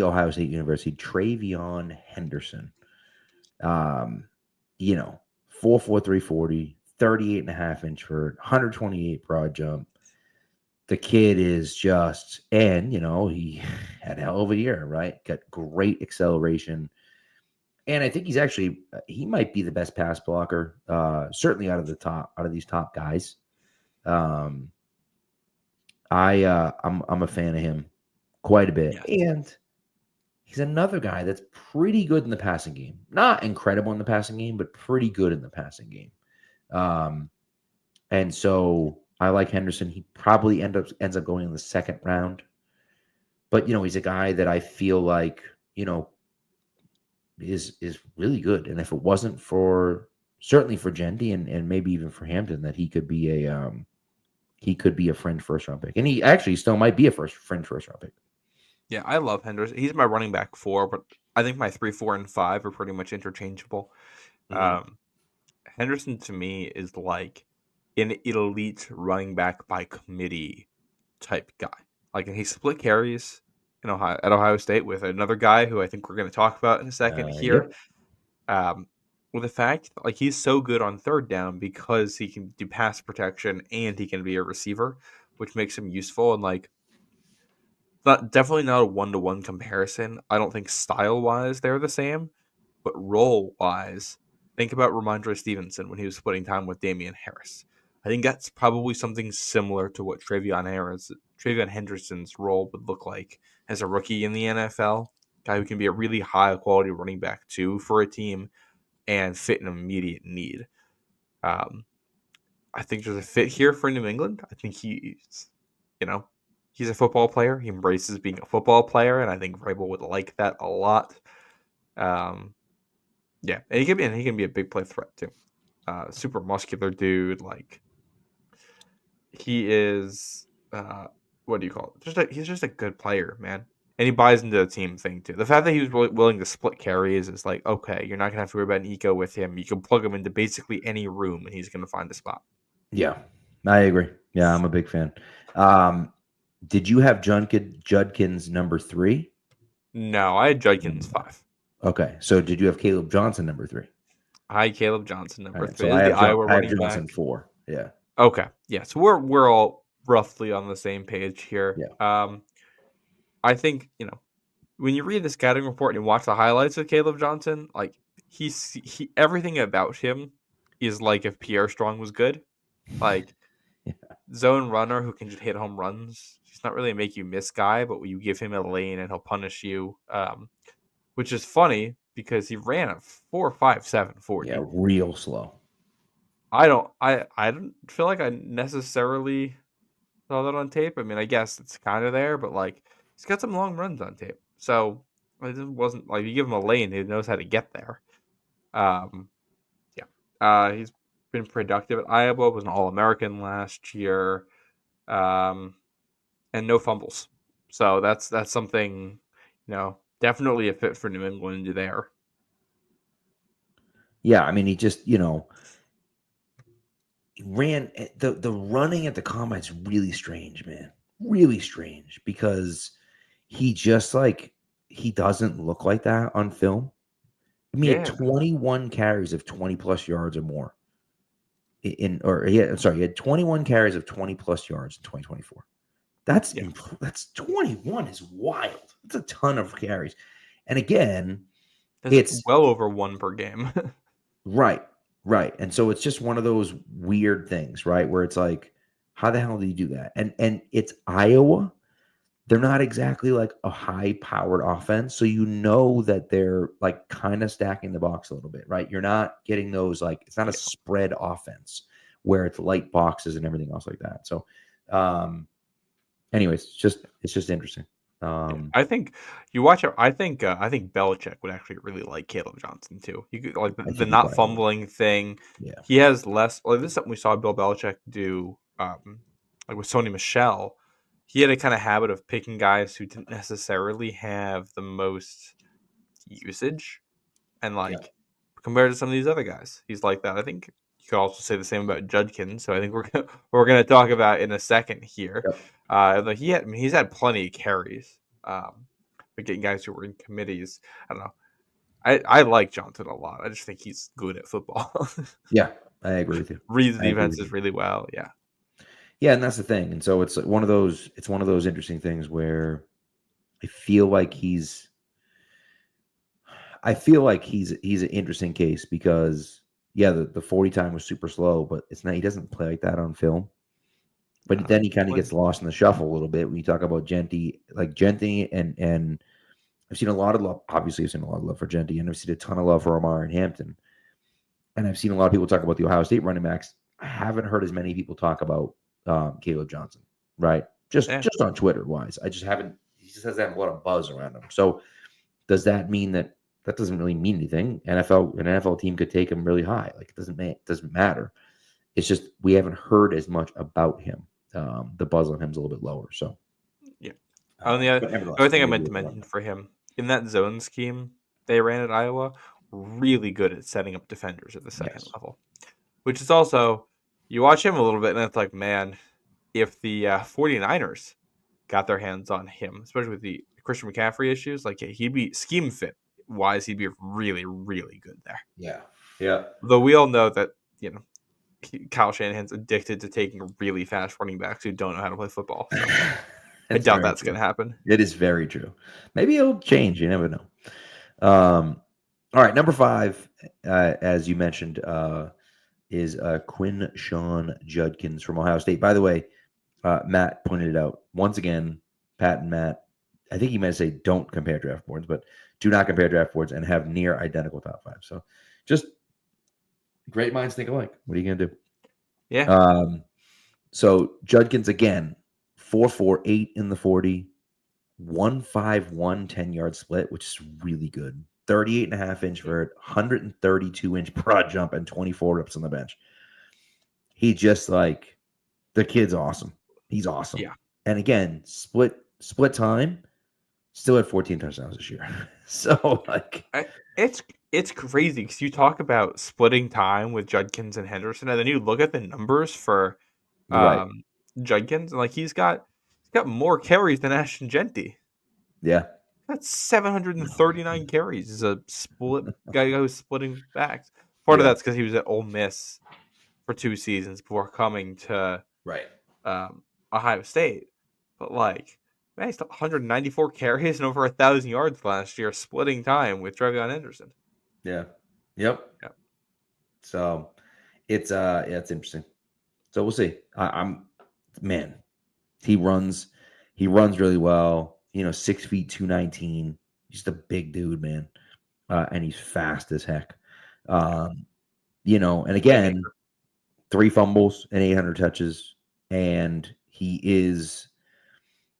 Ohio State University, Travion Henderson. 4'4", 340, 38.5-inch vert, 128 broad jump. The kid is just, and he had a hell of a year, right? Got great acceleration. And I think he might be the best pass blocker, certainly out of these top guys. I'm a fan of him quite a bit. Yeah. And he's another guy that's pretty good in the passing game. Not incredible in the passing game, but pretty good in the passing game. And so I like Henderson. He probably ends up going in the second round. But he's a guy that I feel like, is really good. And if it wasn't certainly for Genty and maybe even for Hampton, that he could be a fringe first round pick. And he actually still might be a fringe first round pick. Yeah, I love Henderson. He's my running back 4, but I think my 3, 4, and 5 are pretty much interchangeable. Henderson to me is like an elite running back by committee type guy. Like, he split carries at Ohio State with another guy who I think we're going to talk about in a second here. Yep. With the fact like he's so good on third down because he can do pass protection and he can be a receiver, which makes him useful. And like, definitely not a 1-to-1 comparison. I don't think style wise they're the same, but role wise, think about Ramondre Stevenson when he was splitting time with Damian Harris. I think that's probably something similar to what Travion Henderson's role would look like as a rookie in the NFL. Guy who can be a really high quality running back too for a team and fit an immediate need. I think there's a fit here for New England. I think he's a football player. He embraces being a football player, and I think Vrabel would like that a lot. Yeah, and he can be a big play threat too. Super muscular dude. Like, he is. What do you call it? He's just a good player, man. And he buys into the team thing too. The fact that he was willing to split carries is like, okay, you're not gonna have to worry about an eco with him. You can plug him into basically any room, and he's gonna find a spot. Yeah, I agree. Yeah, I'm a big fan. Did you have Judkins number 3? No, I had Judkins 5. Okay, so did you have Caleb Johnson number 3? I had Caleb Johnson number 3. So I have Johnson 4. Yeah. Okay. Yeah. So we're all roughly on the same page here. Yeah. I think when you read the scouting report and you watch the highlights of Caleb Johnson, like he everything about him is like if Pierre Strong was good, like zone runner who can just hit home runs. He's not really a make you miss guy, but you give him a lane and he'll punish you. Which is funny because he ran a 4.57 40. Yeah, real slow. I don't feel like I necessarily saw that on tape. I mean, I guess it's kind of there, but like he's got some long runs on tape. So it wasn't like you give him a lane, he knows how to get there. He's been productive at Iowa, was an All-American last year, and no fumbles. So that's something, definitely a fit for New England there. Yeah, I mean, he just, ran the running at the combine's really strange, man. Really strange because he just like he doesn't look like that on film. I mean, he had Yeah, 21 carries of 20 plus yards or more he had 21 carries of 20 plus yards in 2024. That's yeah. that's 21 is wild. That's a ton of carries. And again, That's it's well over one per game. right, right. And so it's just one of those weird things, right? Where it's like, how the hell do you do that? And it's Iowa. They're not exactly like a high powered offense. So you know that they're like kind of stacking the box a little bit, right? You're not getting those like it's not a Yeah. spread offense where it's light boxes and everything else like that. So anyways, it's just interesting. Yeah, Um I think you watch it. I think Belichick would actually really like Caleb Johnson too. You could like I the think he not probably would. fumbling thing. Yeah. He has less. Like this is something we saw Bill Belichick do. Like with Sony Michel, he had a kind of habit of picking guys who didn't necessarily have the most usage, and Yeah. like compared to some of these other guys, he's like that. I think you could also say the same about Judkins. So I think we're gonna talk about in a second here. Yep. Although he's had plenty of carries. But getting guys who were in committees, I don't know. I like Johnson a lot. I just think he's good at football. Yeah. I agree with you. Reads I agree with defenses you. really well. Yeah. Yeah, and that's the thing. And so it's one of those interesting things where I feel like he's an interesting case because yeah, the 40 time was super slow, but it's not he doesn't play like that on film. But then he kind of When- gets lost in the shuffle a little bit when you talk about Genti and I've seen a lot of love. Obviously, I've seen a lot of love for Genti, and I've seen a ton of love for Omar and Hampton. And I've seen a lot of people talk about the Ohio State running backs. I haven't heard as many people talk about Caleb Johnson, right? Just yeah. just on Twitter wise, I just haven't. He just doesn't have a lot of buzz around him. So does that mean that doesn't really mean anything? An NFL team could take him really high. Like it doesn't matter. It's just we haven't heard as much about him. The buzz on him is a little bit lower. So, Yeah. The but nevertheless, other thing I maybe meant to it's a run mention back. for him in that zone scheme they ran at Iowa, really good at setting up defenders at the second Yes. level. Which is also, you watch him a little bit and it's like, man, if the 49ers got their hands on him, especially with the Christian McCaffrey issues, like he'd be scheme fit wise, he'd be really, really good there. Yeah. Yeah. Though we all know that, Kyle Shanahan's addicted to taking really fast running backs who don't know how to play football. So I That's doubt very that's going true. to happen. It is very true. Maybe it'll change. You never know. All right, number 5, as you mentioned, is Quinn Sean Judkins from Ohio State. By the way, Matt pointed it out once again. Pat and Matt, I think he might say don't compare draft boards, but do not compare draft boards and have near identical top 5. So just great minds think alike. What are you gonna do? Yeah. So Judkins again, 4.48 in the 40, 1.51 10-yard split, which is really good. 38.5-inch vert, 132-inch broad jump, and 24 reps on the bench. He just like the kid's awesome. He's awesome. Yeah. And again, split time, still had 14 touchdowns this year. So like It's crazy because you talk about splitting time with Judkins and Henderson, and then you look at the numbers for right. Judkins, and like he's got more carries than Ashton Genty. Yeah. That's 739 carries. He's a split guy who's splitting backs. Part of Yeah. that's because he was at Ole Miss for 2 seasons before coming to Right. Ohio State. But like, man, he's 194 carries and over 1,000 yards last year, splitting time with Trevion Henderson. Yeah. Yep. Yeah. So it's interesting. So we'll see. I'm man, he runs really well. 6 feet 219. Just a big dude, man. And he's fast as heck. And again, Playmaker. 3 fumbles and 800 touches, and he's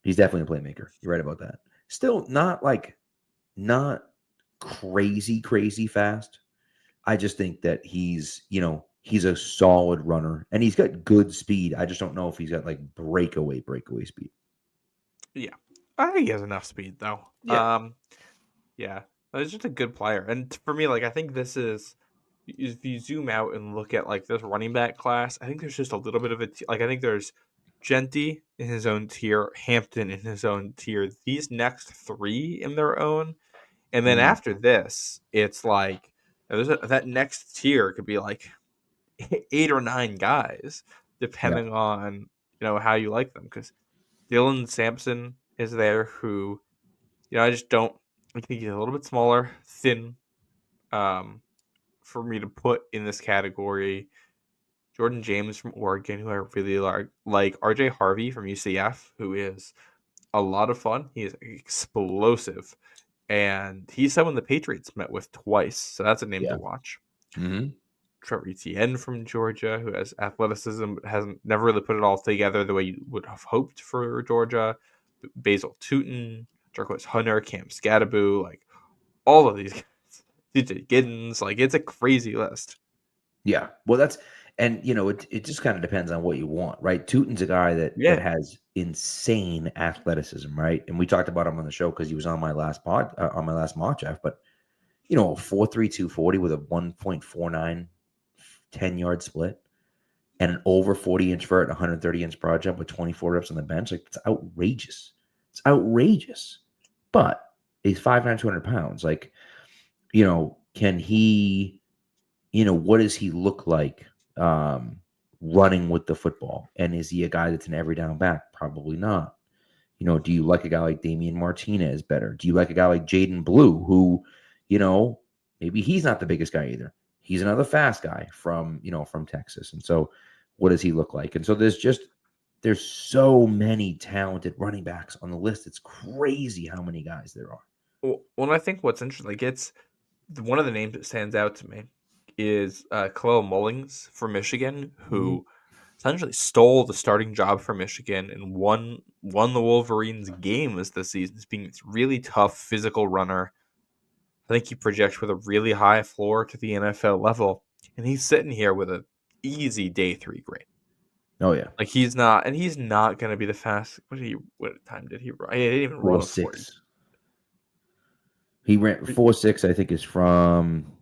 definitely a playmaker. You're right about that. Still not crazy fast. I just think that he's a solid runner and he's got good speed. I just don't know if he's got like breakaway speed. Yeah. I think he has enough speed though. Yeah. Yeah. He's just a good player. And for me, like I think this is if you zoom out and look at like this running back class, I think there's just a little bit of a I think there's Genty in his own tier, Hampton in his own tier. These next three in their own, and then Mm. after this, it's like that next tier could be like 8 or 9 guys, Yeah. depending on how you like them. Because Dylan Sampson is there, who I just don't. I think he's a little bit smaller, thin, for me to put in this category. Jordan James from Oregon, who I really like RJ Harvey from UCF, who is a lot of fun. He is explosive, and he's someone the Patriots met with twice, so that's a name to Yeah. watch. Mm-hmm. Trevor Etienne from Georgia, who has athleticism, but hasn't never really put it all together the way you would have hoped for Georgia. Basil Tootin, Jarquez Hunter, Cam Scattaboo, like all of these guys. DJ Giddens, like it's a crazy list. Yeah. Well, it just kind of depends on what you want, right? Tootin's a guy that Yeah. has insane athleticism, right? And we talked about him on the show because he was on my last mock draft. But 4.3 240 with a 1.49 10-yard split and an over 40-inch vert, 130-inch broad jump with 24 reps on the bench. Like, it's outrageous. It's outrageous. But he's 5'9", 200 pounds. Like, can he, what does he look like running with the football? And is he a guy that's an every down back? Probably not. Do you like a guy like Damian Martinez better? Do you like a guy like Jaden Blue, who, maybe he's not the biggest guy either. He's another fast guy from Texas. And so what does he look like? And so there's so many talented running backs on the list. It's crazy how many guys there are. Well, I think what's interesting, like it's one of the names that stands out to me is Khalil Mullings from Michigan, who essentially stole the starting job for Michigan and won the Wolverines games this season as being this really tough physical runner. I think he projects with a really high floor to the NFL level, and he's sitting here with an easy day 3 grade. Oh yeah, like he's not going to be the fast. What time did he run? He didn't even run a 40. 4.6. He ran 4.6. I think is from.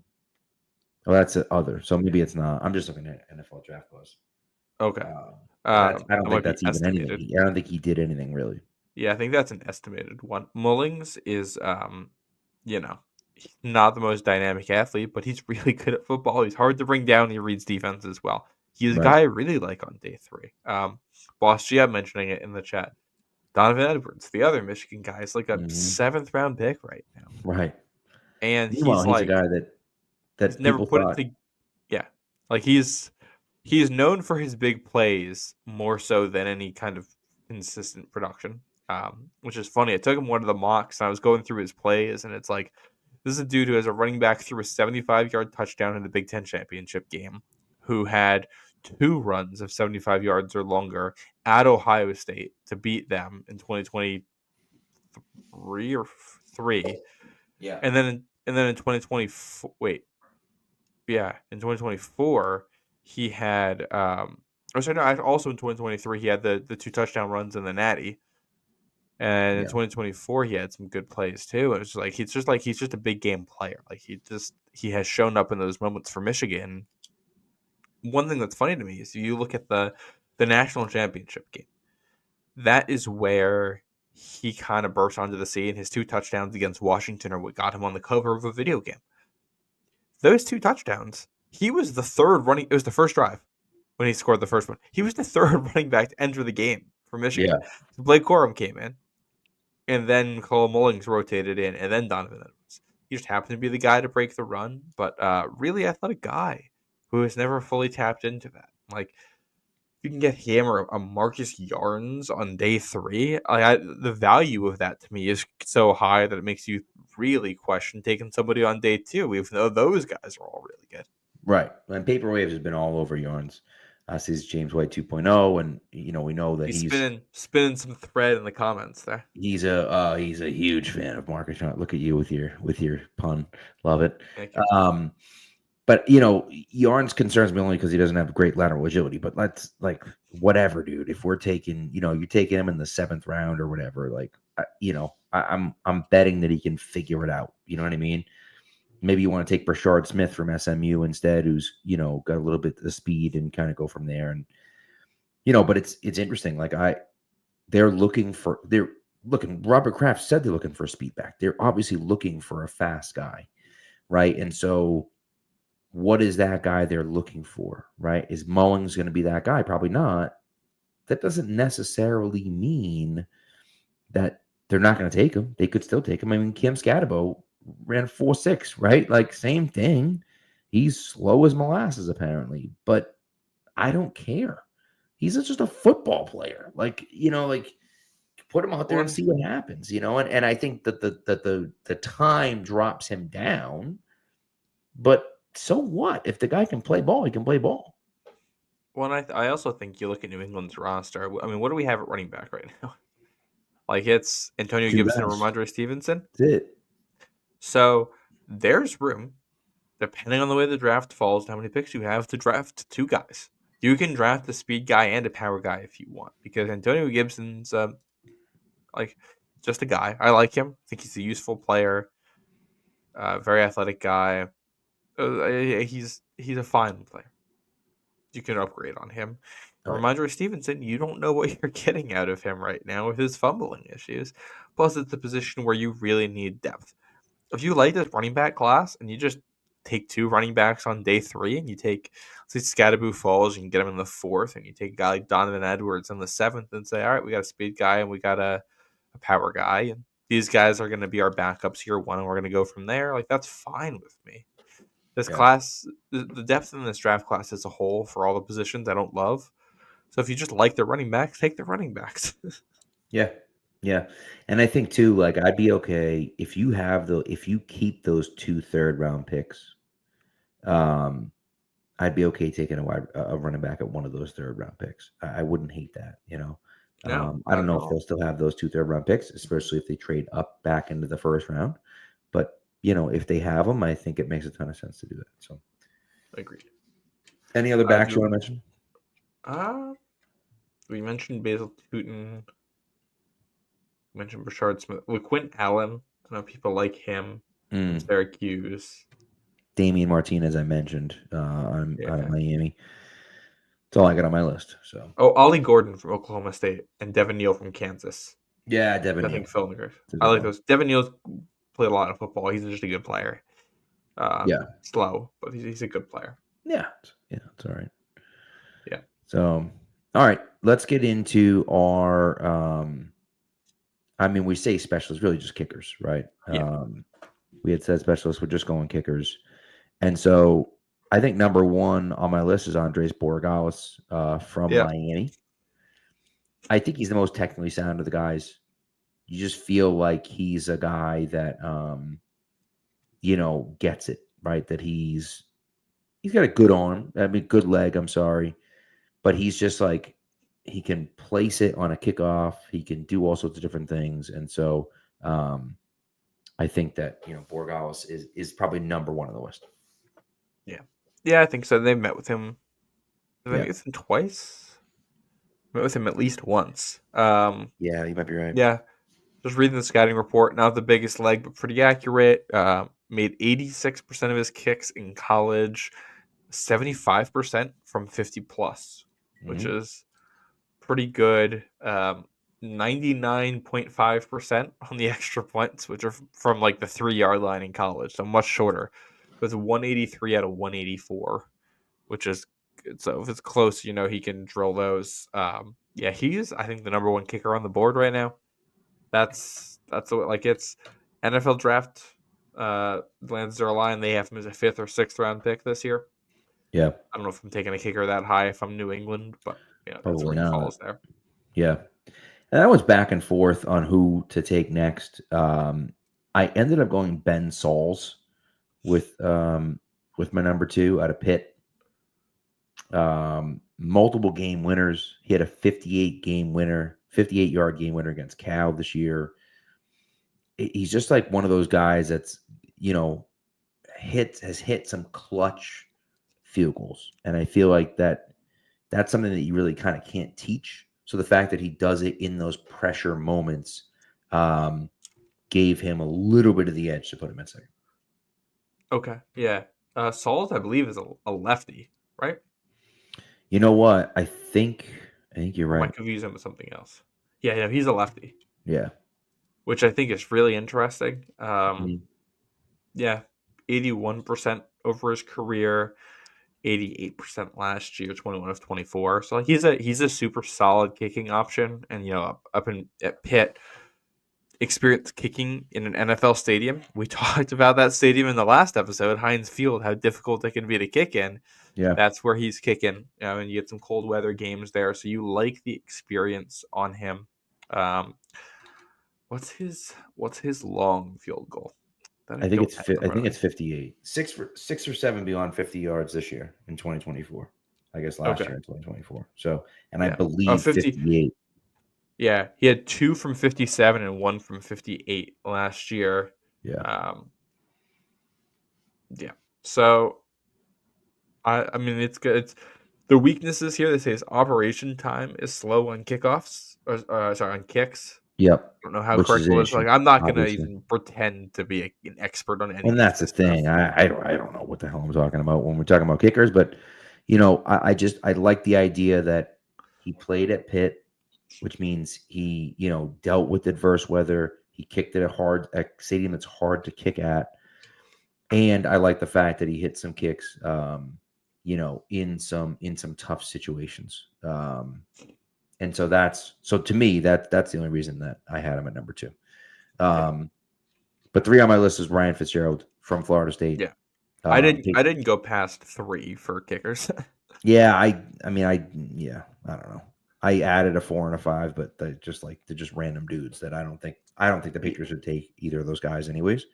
Oh, that's the other. So maybe it's not. I'm just looking at NFL Draft Buzz. Okay. I don't think that's even estimated. anything. I don't think he did anything really. Yeah, I think that's an estimated one. Mullings is, he's not the most dynamic athlete, but he's really good at football. He's hard to bring down. He reads defense as well. He's a guy I really like on day 3. Boss G, I'm mentioning it in the chat. Donovan Edwards, the other Michigan guy, is like a 7th round pick right now. Right. And he's a guy that never put thought. it. Yeah, like he's known for his big plays more so than any kind of consistent production. Which is funny. I took him one of the mocks and I was going through his plays, and it's like, this is a dude who has a running back threw a 75-yard touchdown in the Big Ten championship game, who had 2 runs of 75 yards or longer at Ohio State to beat them in 2023 or 3. Yeah. And then in 2024, in 2024 he had also in 2023 he had the 2 touchdown runs in the Natty. And in 2024 he had some good plays too. And it's like he's just a big game player. Like he has shown up in those moments for Michigan. One thing that's funny to me is you look at the national championship game. That is where he kind of burst onto the scene. His 2 touchdowns against Washington are what got him on the cover of a video game. Those 2 touchdowns, he was the third running. It was the first drive when he scored the first one. He was the third running back to enter the game for Michigan. Yeah. So Blake Corum came in, and then Cole Mullings rotated in, and then Donovan Edwards. He just happened to be the guy to break the run, but really athletic guy who has never fully tapped into that. Like, you can get him or a Marcus Yarns on day 3. The value of that to me is so high that it makes you really question taking somebody on day 2, even though those guys are all really good. Right. And Paper Waves has been all over Yarns since James White 2.0, and we know that he's spinning some thread in the comments there. He's a huge fan of Marcus Yarns. Look at you with your pun. Love it. Thank you. But Yarns concerns me only because he doesn't have great lateral agility. But let's whatever, dude. If we're taking, you're taking him in the 7th round or whatever, I'm betting that he can figure it out. You know what I mean? maybe you want to take Brashard Smith from SMU instead, who's, got a little bit of speed and kind of go from there. And, but it's interesting. Like they're looking, Robert Kraft said they're looking for a speed back. They're obviously looking for a fast guy. Right. And so what is that guy they're looking for? Right. Is Mullings going to be that guy? Probably not. That doesn't necessarily mean that they're not going to take him. They could still take him. I mean, Kim Scatabo ran 4.6, right? Like, same thing. He's slow as molasses, apparently, but I don't care. He's just a football player. Like, put him out there and see what happens, and I think that the time drops him down, but so what? If the guy can play ball, he can play ball. Well, I also think you look at New England's roster. I mean, what do we have at running back right now? Like, it's Antonio Gibson and Ramondre Stevenson. That's it. So there's room, depending on the way the draft falls, how many picks you have, to draft two guys. You can draft a speed guy and a power guy if you want, because Antonio Gibson's just a guy. I like him. I think he's a useful player, very athletic guy. He's a fine player. You can upgrade on him. Ramondre Stevenson, you don't know what you're getting out of him right now with his fumbling issues. Plus, it's a position where you really need depth. If you like this running back class and you just take two running backs on day 3 and you take, say, Scatterbo falls, you can get him in the 4th, and you take a guy like Donovan Edwards in the 7th and say, all right, we got a speed guy and we got a power guy, and these guys are going to be our backups year 1, and we're going to go from there. Like, that's fine with me. This class, the depth in this draft class as a whole for all the positions I don't love. So if you just like the running backs, take the running backs. Yeah. And I think too, like, I'd be okay if you keep those 2 third-round picks. I'd be okay taking a running back at one of those third-round picks. I wouldn't hate that, No, I don't know if they'll still have those 2 third-round picks, especially if they trade up back into the first round. But if they have them, I think it makes a ton of sense to do that. So, agreed. Any other backs you want to mention? We mentioned Basil Tootin. We mentioned Brashard Smith. Quinn Allen. I know people like him from Syracuse. Damian Martinez, I mentioned on Miami. That's all I got on my list. So, Ollie Gordon from Oklahoma State and Devin Neal from Kansas. Yeah, Devin Neal. I think I like those. Devin Neal's played a lot of football. He's just a good player. Slow, but he's a good player. Yeah, it's all right. Yeah. So, all right, let's get into our. We say specialists, really just kickers, right? Yeah. We had said specialists, we're just going kickers, and so I think number 1 on my list is Andres Borregales from Miami. I think he's the most technically sound of the guys. You just feel like he's a guy that gets it, right? That he's got a good arm, good leg, I'm sorry. But he's just like, he can place it on a kickoff. He can do all sorts of different things. And so I think that, Borregales is probably number 1 on the list. Yeah. Yeah, I think so. They met with him. Did they meet with him twice? Met with him at least once. Yeah, you might be right. Yeah. Just reading the scouting report. Not the biggest leg, but pretty accurate. Made 86% of his kicks in college. 75% from 50 plus, which is pretty good. 99.5% on the extra points, which are from like the 3-yard line in college, so much shorter. It was 183 out of 184, which is good. So if it's close, he can drill those. He's, I think, the number 1 kicker on the board right now. That's it's NFL draft lands their line. They have him as a 5th or 6th round pick this year. Yeah. I don't know if I'm taking a kicker that high if I'm New England, but that's where he falls there. Yeah. And I was back and forth on who to take next. I ended up going Ben Sauls with my number 2 out of Pitt. Multiple game winners. He had a 58-yard game winner against Cal this year. He's just like one of those guys that's, has hit some clutch field goals. And I feel like that's something that you really kind of can't teach. So the fact that he does it in those pressure moments gave him a little bit of the edge to put him in second. Okay, yeah. Sauls, I believe, is a lefty, right? You know what? I think you're Or am I right. confusing him with something else? Yeah, he's a lefty, Yeah. which I think is really interesting. Mhm. Yeah, 81% over his career, 88% last year, 21 of 24. So like he's a super solid kicking option, and up in at Pitt, experience kicking in an NFL stadium. We talked about that stadium in the last episode, Heinz Field, how difficult it can be to kick in. Yeah. That's where he's kicking, and you get some cold weather games there, so you like the experience on him. Um, what's his long field goal? That I don't have in I front think of it's me. 58. 6 or 7 beyond 50 yards this year in 2024. I guess last Okay, year in 2024. So, and I yeah, oh, believe 50. 58. Yeah, he had 2 from 57 and 1 from 58 last year. Yeah. Um, yeah, so I mean it's good. It's the weaknesses here. They say his operation time is slow on kickoffs, or sorry, on kicks. Yep. I don't know how Which is correct it an was. issue, Like, I'm not gonna obviously. even pretend to be an expert on any And of that's the this stuff. thing. I don't know what the hell I'm talking about when we're talking about kickers, but I like the idea that he played at Pitt, which means he, dealt with adverse weather. He kicked at a stadium that's hard to kick at. And I like the fact that he hit some kicks, in some tough situations. And so to me, that's the only reason that I had him at number 2. Yeah, Um, but 3 on my list is Ryan Fitzgerald from Florida State. yeah. I didn't He- I didn't go past 3 for kickers. yeah, yeah, I don't know. I added a 4 and a 5, but they're just random dudes that I don't think the Yeah, Patriots would take either of those guys anyways.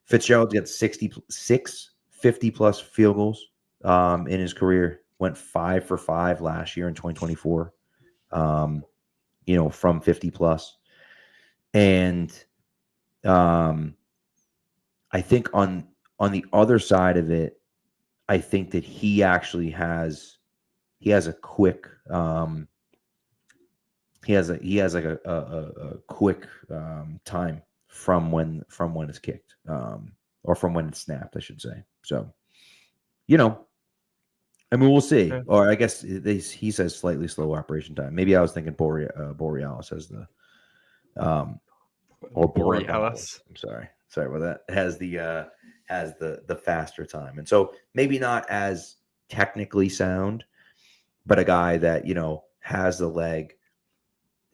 Fitzgerald got 50 plus field goals in his career. Went 5 for 5 last year in 2024. Um, from 50 plus, and um, I think on the other side of it, I think that he has a quick he has like a quick time from when it's kicked, or from when it's snapped, I should say. So, you know, I mean, we'll see. yeah. Or I guess he says slightly slow operation time. Maybe I was thinking Borealis as the or Borealis. Borealis. I'm sorry about that. Has the faster time, and so maybe not as technically sound, but a guy that has the leg.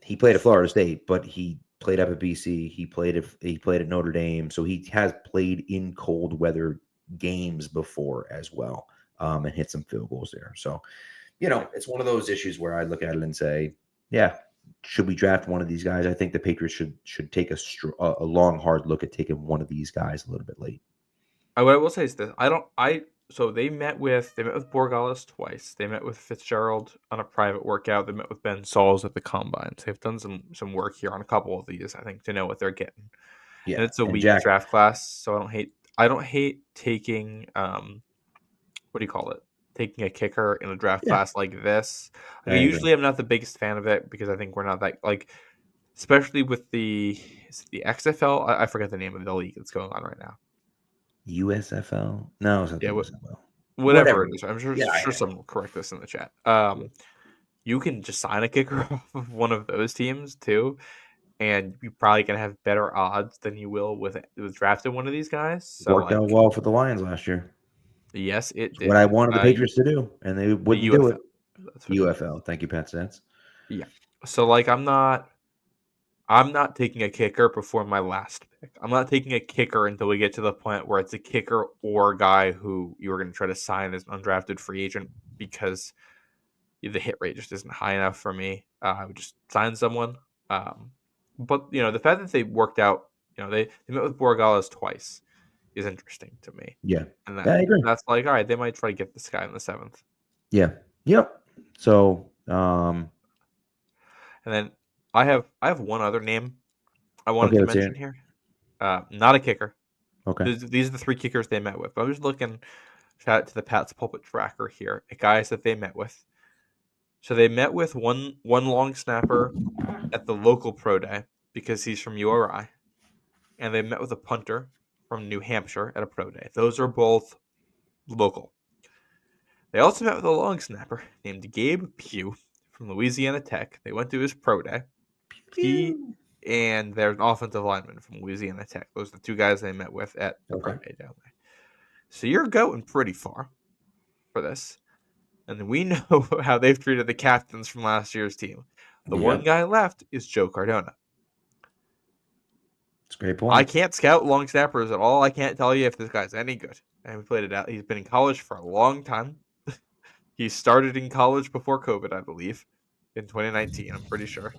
He played at Florida State, but he played up at BC. He played at Notre Dame, so he has played in cold weather games before as well, and hit some field goals there. So Yeah. it's one of those issues where I look at it and say, yeah, should we draft one of these guys? I think the Patriots should take a long, hard look at taking one of these guys a little bit late. What I will say is this: so they met with Borgalis twice. They met with Fitzgerald on a private workout. They met with Ben Sauls at the combines. They've done some work here on a couple of these, I think, to know what they're getting. And Yeah, it's a and weak Jack, draft class, so I don't hate taking what do you call it? Taking a kicker in a draft yeah, class like this. I Like, agree. usually I'm not the biggest fan of it because I think we're not that like, especially with the XFL. I forget the name of the league that's going on right now. USFL? No, it's not Yeah, the USFL. whatever Whatever. it is. I'm sure Yeah, sure someone will correct this in the chat. yeah. You can just sign a kicker off of one of those teams too, and you're probably gonna have better odds than you will with drafting one of these guys. So Worked like, out well for the Lions last year. yes, it What I did. wanted the Patriots to do, and they The wouldn't do it. UFL. That's what it is. UFL. Thank you, Pat Stance. Yeah. So like, I'm not taking a kicker before my last pick. I'm not taking a kicker until we get to the point where it's a kicker or a guy who you were going to try to sign as an undrafted free agent because the hit rate just isn't high enough for me. I would just sign someone. Um, but the fact that they worked out, they met with Borgalas twice is interesting to me, Yeah, and I agree. that's like, all right, they might try to get this guy in the 7th, Yeah. Yep. So, and then I have one other name I wanted okay, to let's hear mention it. here. Not a kicker. Okay. These are the 3 kickers they met with. But I'm just looking. Shout out to the Pat's Pulpit Tracker here. At guys that they met with. So they met with one long snapper at the local pro day because he's from URI, and they met with a punter from New Hampshire at a pro day. Those are both local. They also met with a long snapper named Gabe Pugh from Louisiana Tech. They went to his pro day. He and there's an offensive lineman from Louisiana Tech. Those are the two guys they met with at the pro day down there. So you're going pretty far for this. And we know how they've treated the captains from last year's team. The one guy left is Joe Cardona. That's a great point. I can't scout long snappers at all. I can't tell you if this guy's any good. And we played it out. He's been in college for a long time. He started in college before COVID, I believe, in 2019. I'm pretty sure.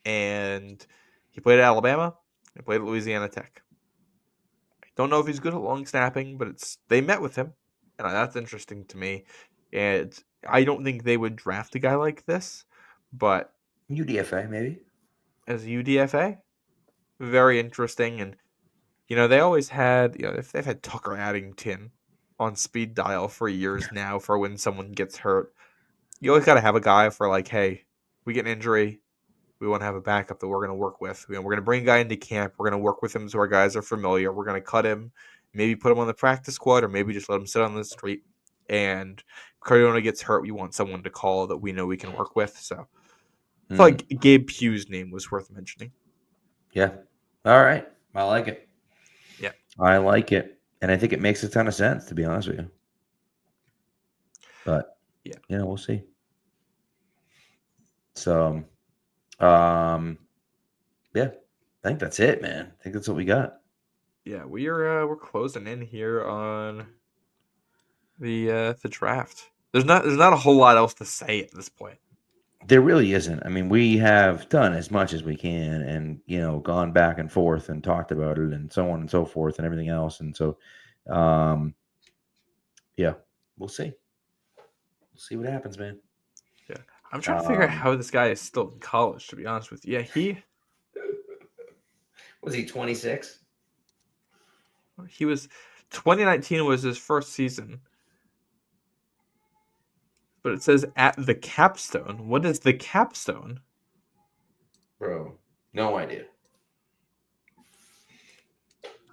And he played at Alabama. He played at Louisiana Tech. I don't know if he's good at long snapping, but they met with him, and that's interesting to me. And I don't think they would draft a guy like this, but UDFA maybe as a UDFA, very interesting. And they always had if they've had Tucker Addington on speed dial for years now for when someone gets hurt. You always got to have a guy for like, hey, we get an injury. We want to have a backup that we're going to work with. We're going to bring a guy into camp. We're going to work with him so our guys are familiar. We're going to cut him, maybe put him on the practice squad, or maybe just let him sit on the street. And Cardona gets hurt, we want someone to call that we know we can work with. So I feel like Gabe Pugh's name was worth mentioning. Yeah. All right. I like it. Yeah. I like it. And I think it makes a ton of sense, to be honest with you. But, yeah, we'll see. So, yeah, I think that's it, man. I think that's what we got. Yeah, we're closing in here on the draft. There's not a whole lot else to say at this point. There really isn't. I mean, we have done as much as we can and, gone back and forth and talked about it and so on and so forth and everything else. And so, yeah, we'll see. We'll see what happens, man. Yeah. I'm trying to figure out how this guy is still in college, to be honest with you. Yeah, was he 26? He was 2019 was his first season. But it says at the capstone. What is the capstone? Bro, no idea.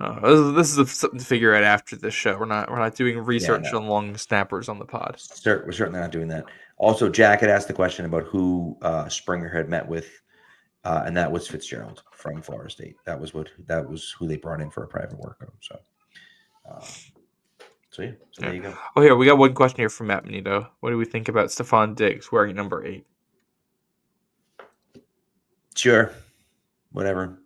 Oh, this is something to figure out after this show. We're not doing research on long snappers on the pod. We're certainly not doing that. Also, Jack had asked the question about who Springer had met with, and that was Fitzgerald from Florida State. That was who they brought in for a private workout. So yeah. So there you go. Oh, here we got one question here from Matt Manito. What do we think about Stephon Diggs wearing number 8? Sure, whatever.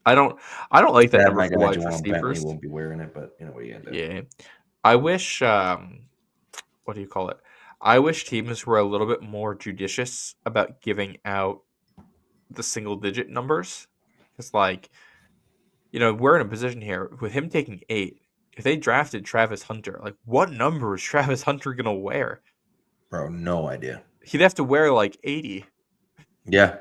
I don't like that number for wide receivers. receivers. Won't be wearing it, but what are you gonna do? Yeah, I wish. What do you call it? I wish teams were a little bit more judicious about giving out the single-digit numbers. It's like, we're in a position here with him taking 8. If they drafted Travis Hunter, like what number is Travis Hunter gonna wear? Bro, no idea. He'd have to wear like 80. Yeah,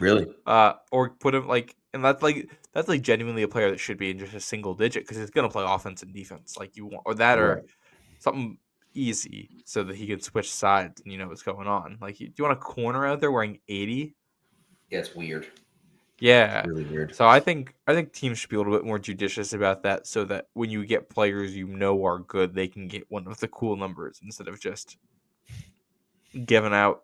really. Or put him and that's genuinely a player that should be in just a single digit because he's gonna play offense and defense like you want, or that, or something easy so that he can switch sides and you know what's going on. Like, do you want a corner out there wearing 80? Yeah, it's weird. Yeah, It's really weird. So I think teams should be a little bit more judicious about that, so that when you get players are good, they can get one of the cool numbers instead of just giving out.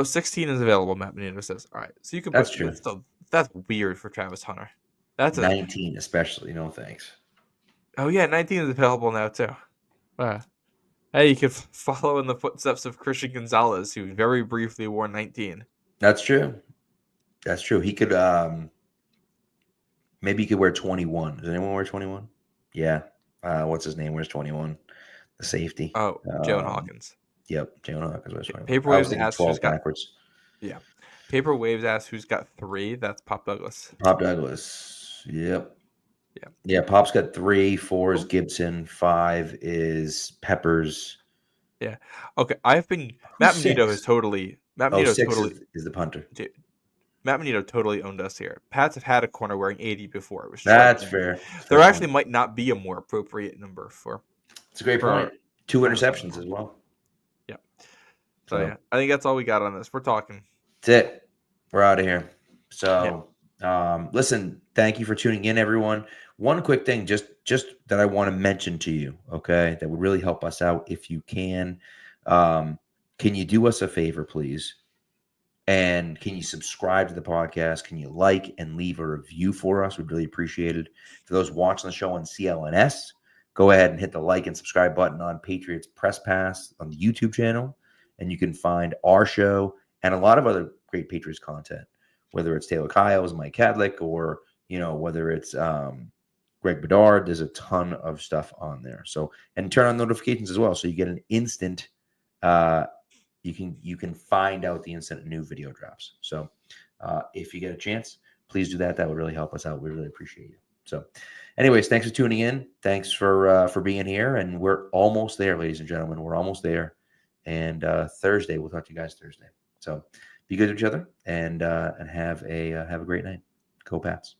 16 is available. Matt Menino says, "All right, so you can." That's true. That's weird for Travis Hunter. That's 19, especially. No thanks. Oh yeah, 19 is available now too. Hey, you can follow in the footsteps of Christian Gonzalez, who very briefly wore 19. That's true. That's true. He could maybe he could wear 21. Does anyone wear 21? Yeah. What's his name? Wears 21? The safety. Oh, Jalen Hawkins. Yep, Jalen Hawkins wears 21. Paper Waves asks 12 backwards. Yeah. Paper Waves asks who's got 3. That's Pop Douglas. Pop Douglas. Yep. Yeah. Yeah, Pop's got 3. 4 is Gibson. 5 is Peppers. Yeah. Okay. Matt Menino is totally. Matt Menino 6 totally is the punter. Dude, Matt Menino totally owned us here. Pats have had a corner wearing 80 before. It was That's fair. There actually might not be a more appropriate number for. It's a great point. 2 interceptions as well. Yeah. So yeah, I think that's all we got on this. We're talking. That's it. We're out of here. So Listen, thank you for tuning in, everyone. One quick thing, just that I want to mention to you, okay, that would really help us out if you can. Can you do us a favor, please? And can you subscribe to the podcast? Can you like and leave a review for us? We'd really appreciate it. For those watching the show on CLNS, go ahead and hit the like and subscribe button on Patriots Press Pass on the YouTube channel. And you can find our show and a lot of other great Patriots content, whether it's Taylor Kyles, Mike Cadlick, or, whether it's Greg Bedard. There's a ton of stuff on there. So, and turn on notifications as well. So you get an instant, you can find out the instant new video drops. So if you get a chance, please do that. That would really help us out. We really appreciate you. So anyways, thanks for tuning in. Thanks for being here. And we're almost there, ladies and gentlemen. We're almost there. And Thursday, we'll talk to you guys Thursday. So be good to each other and have a great night. Go Pats.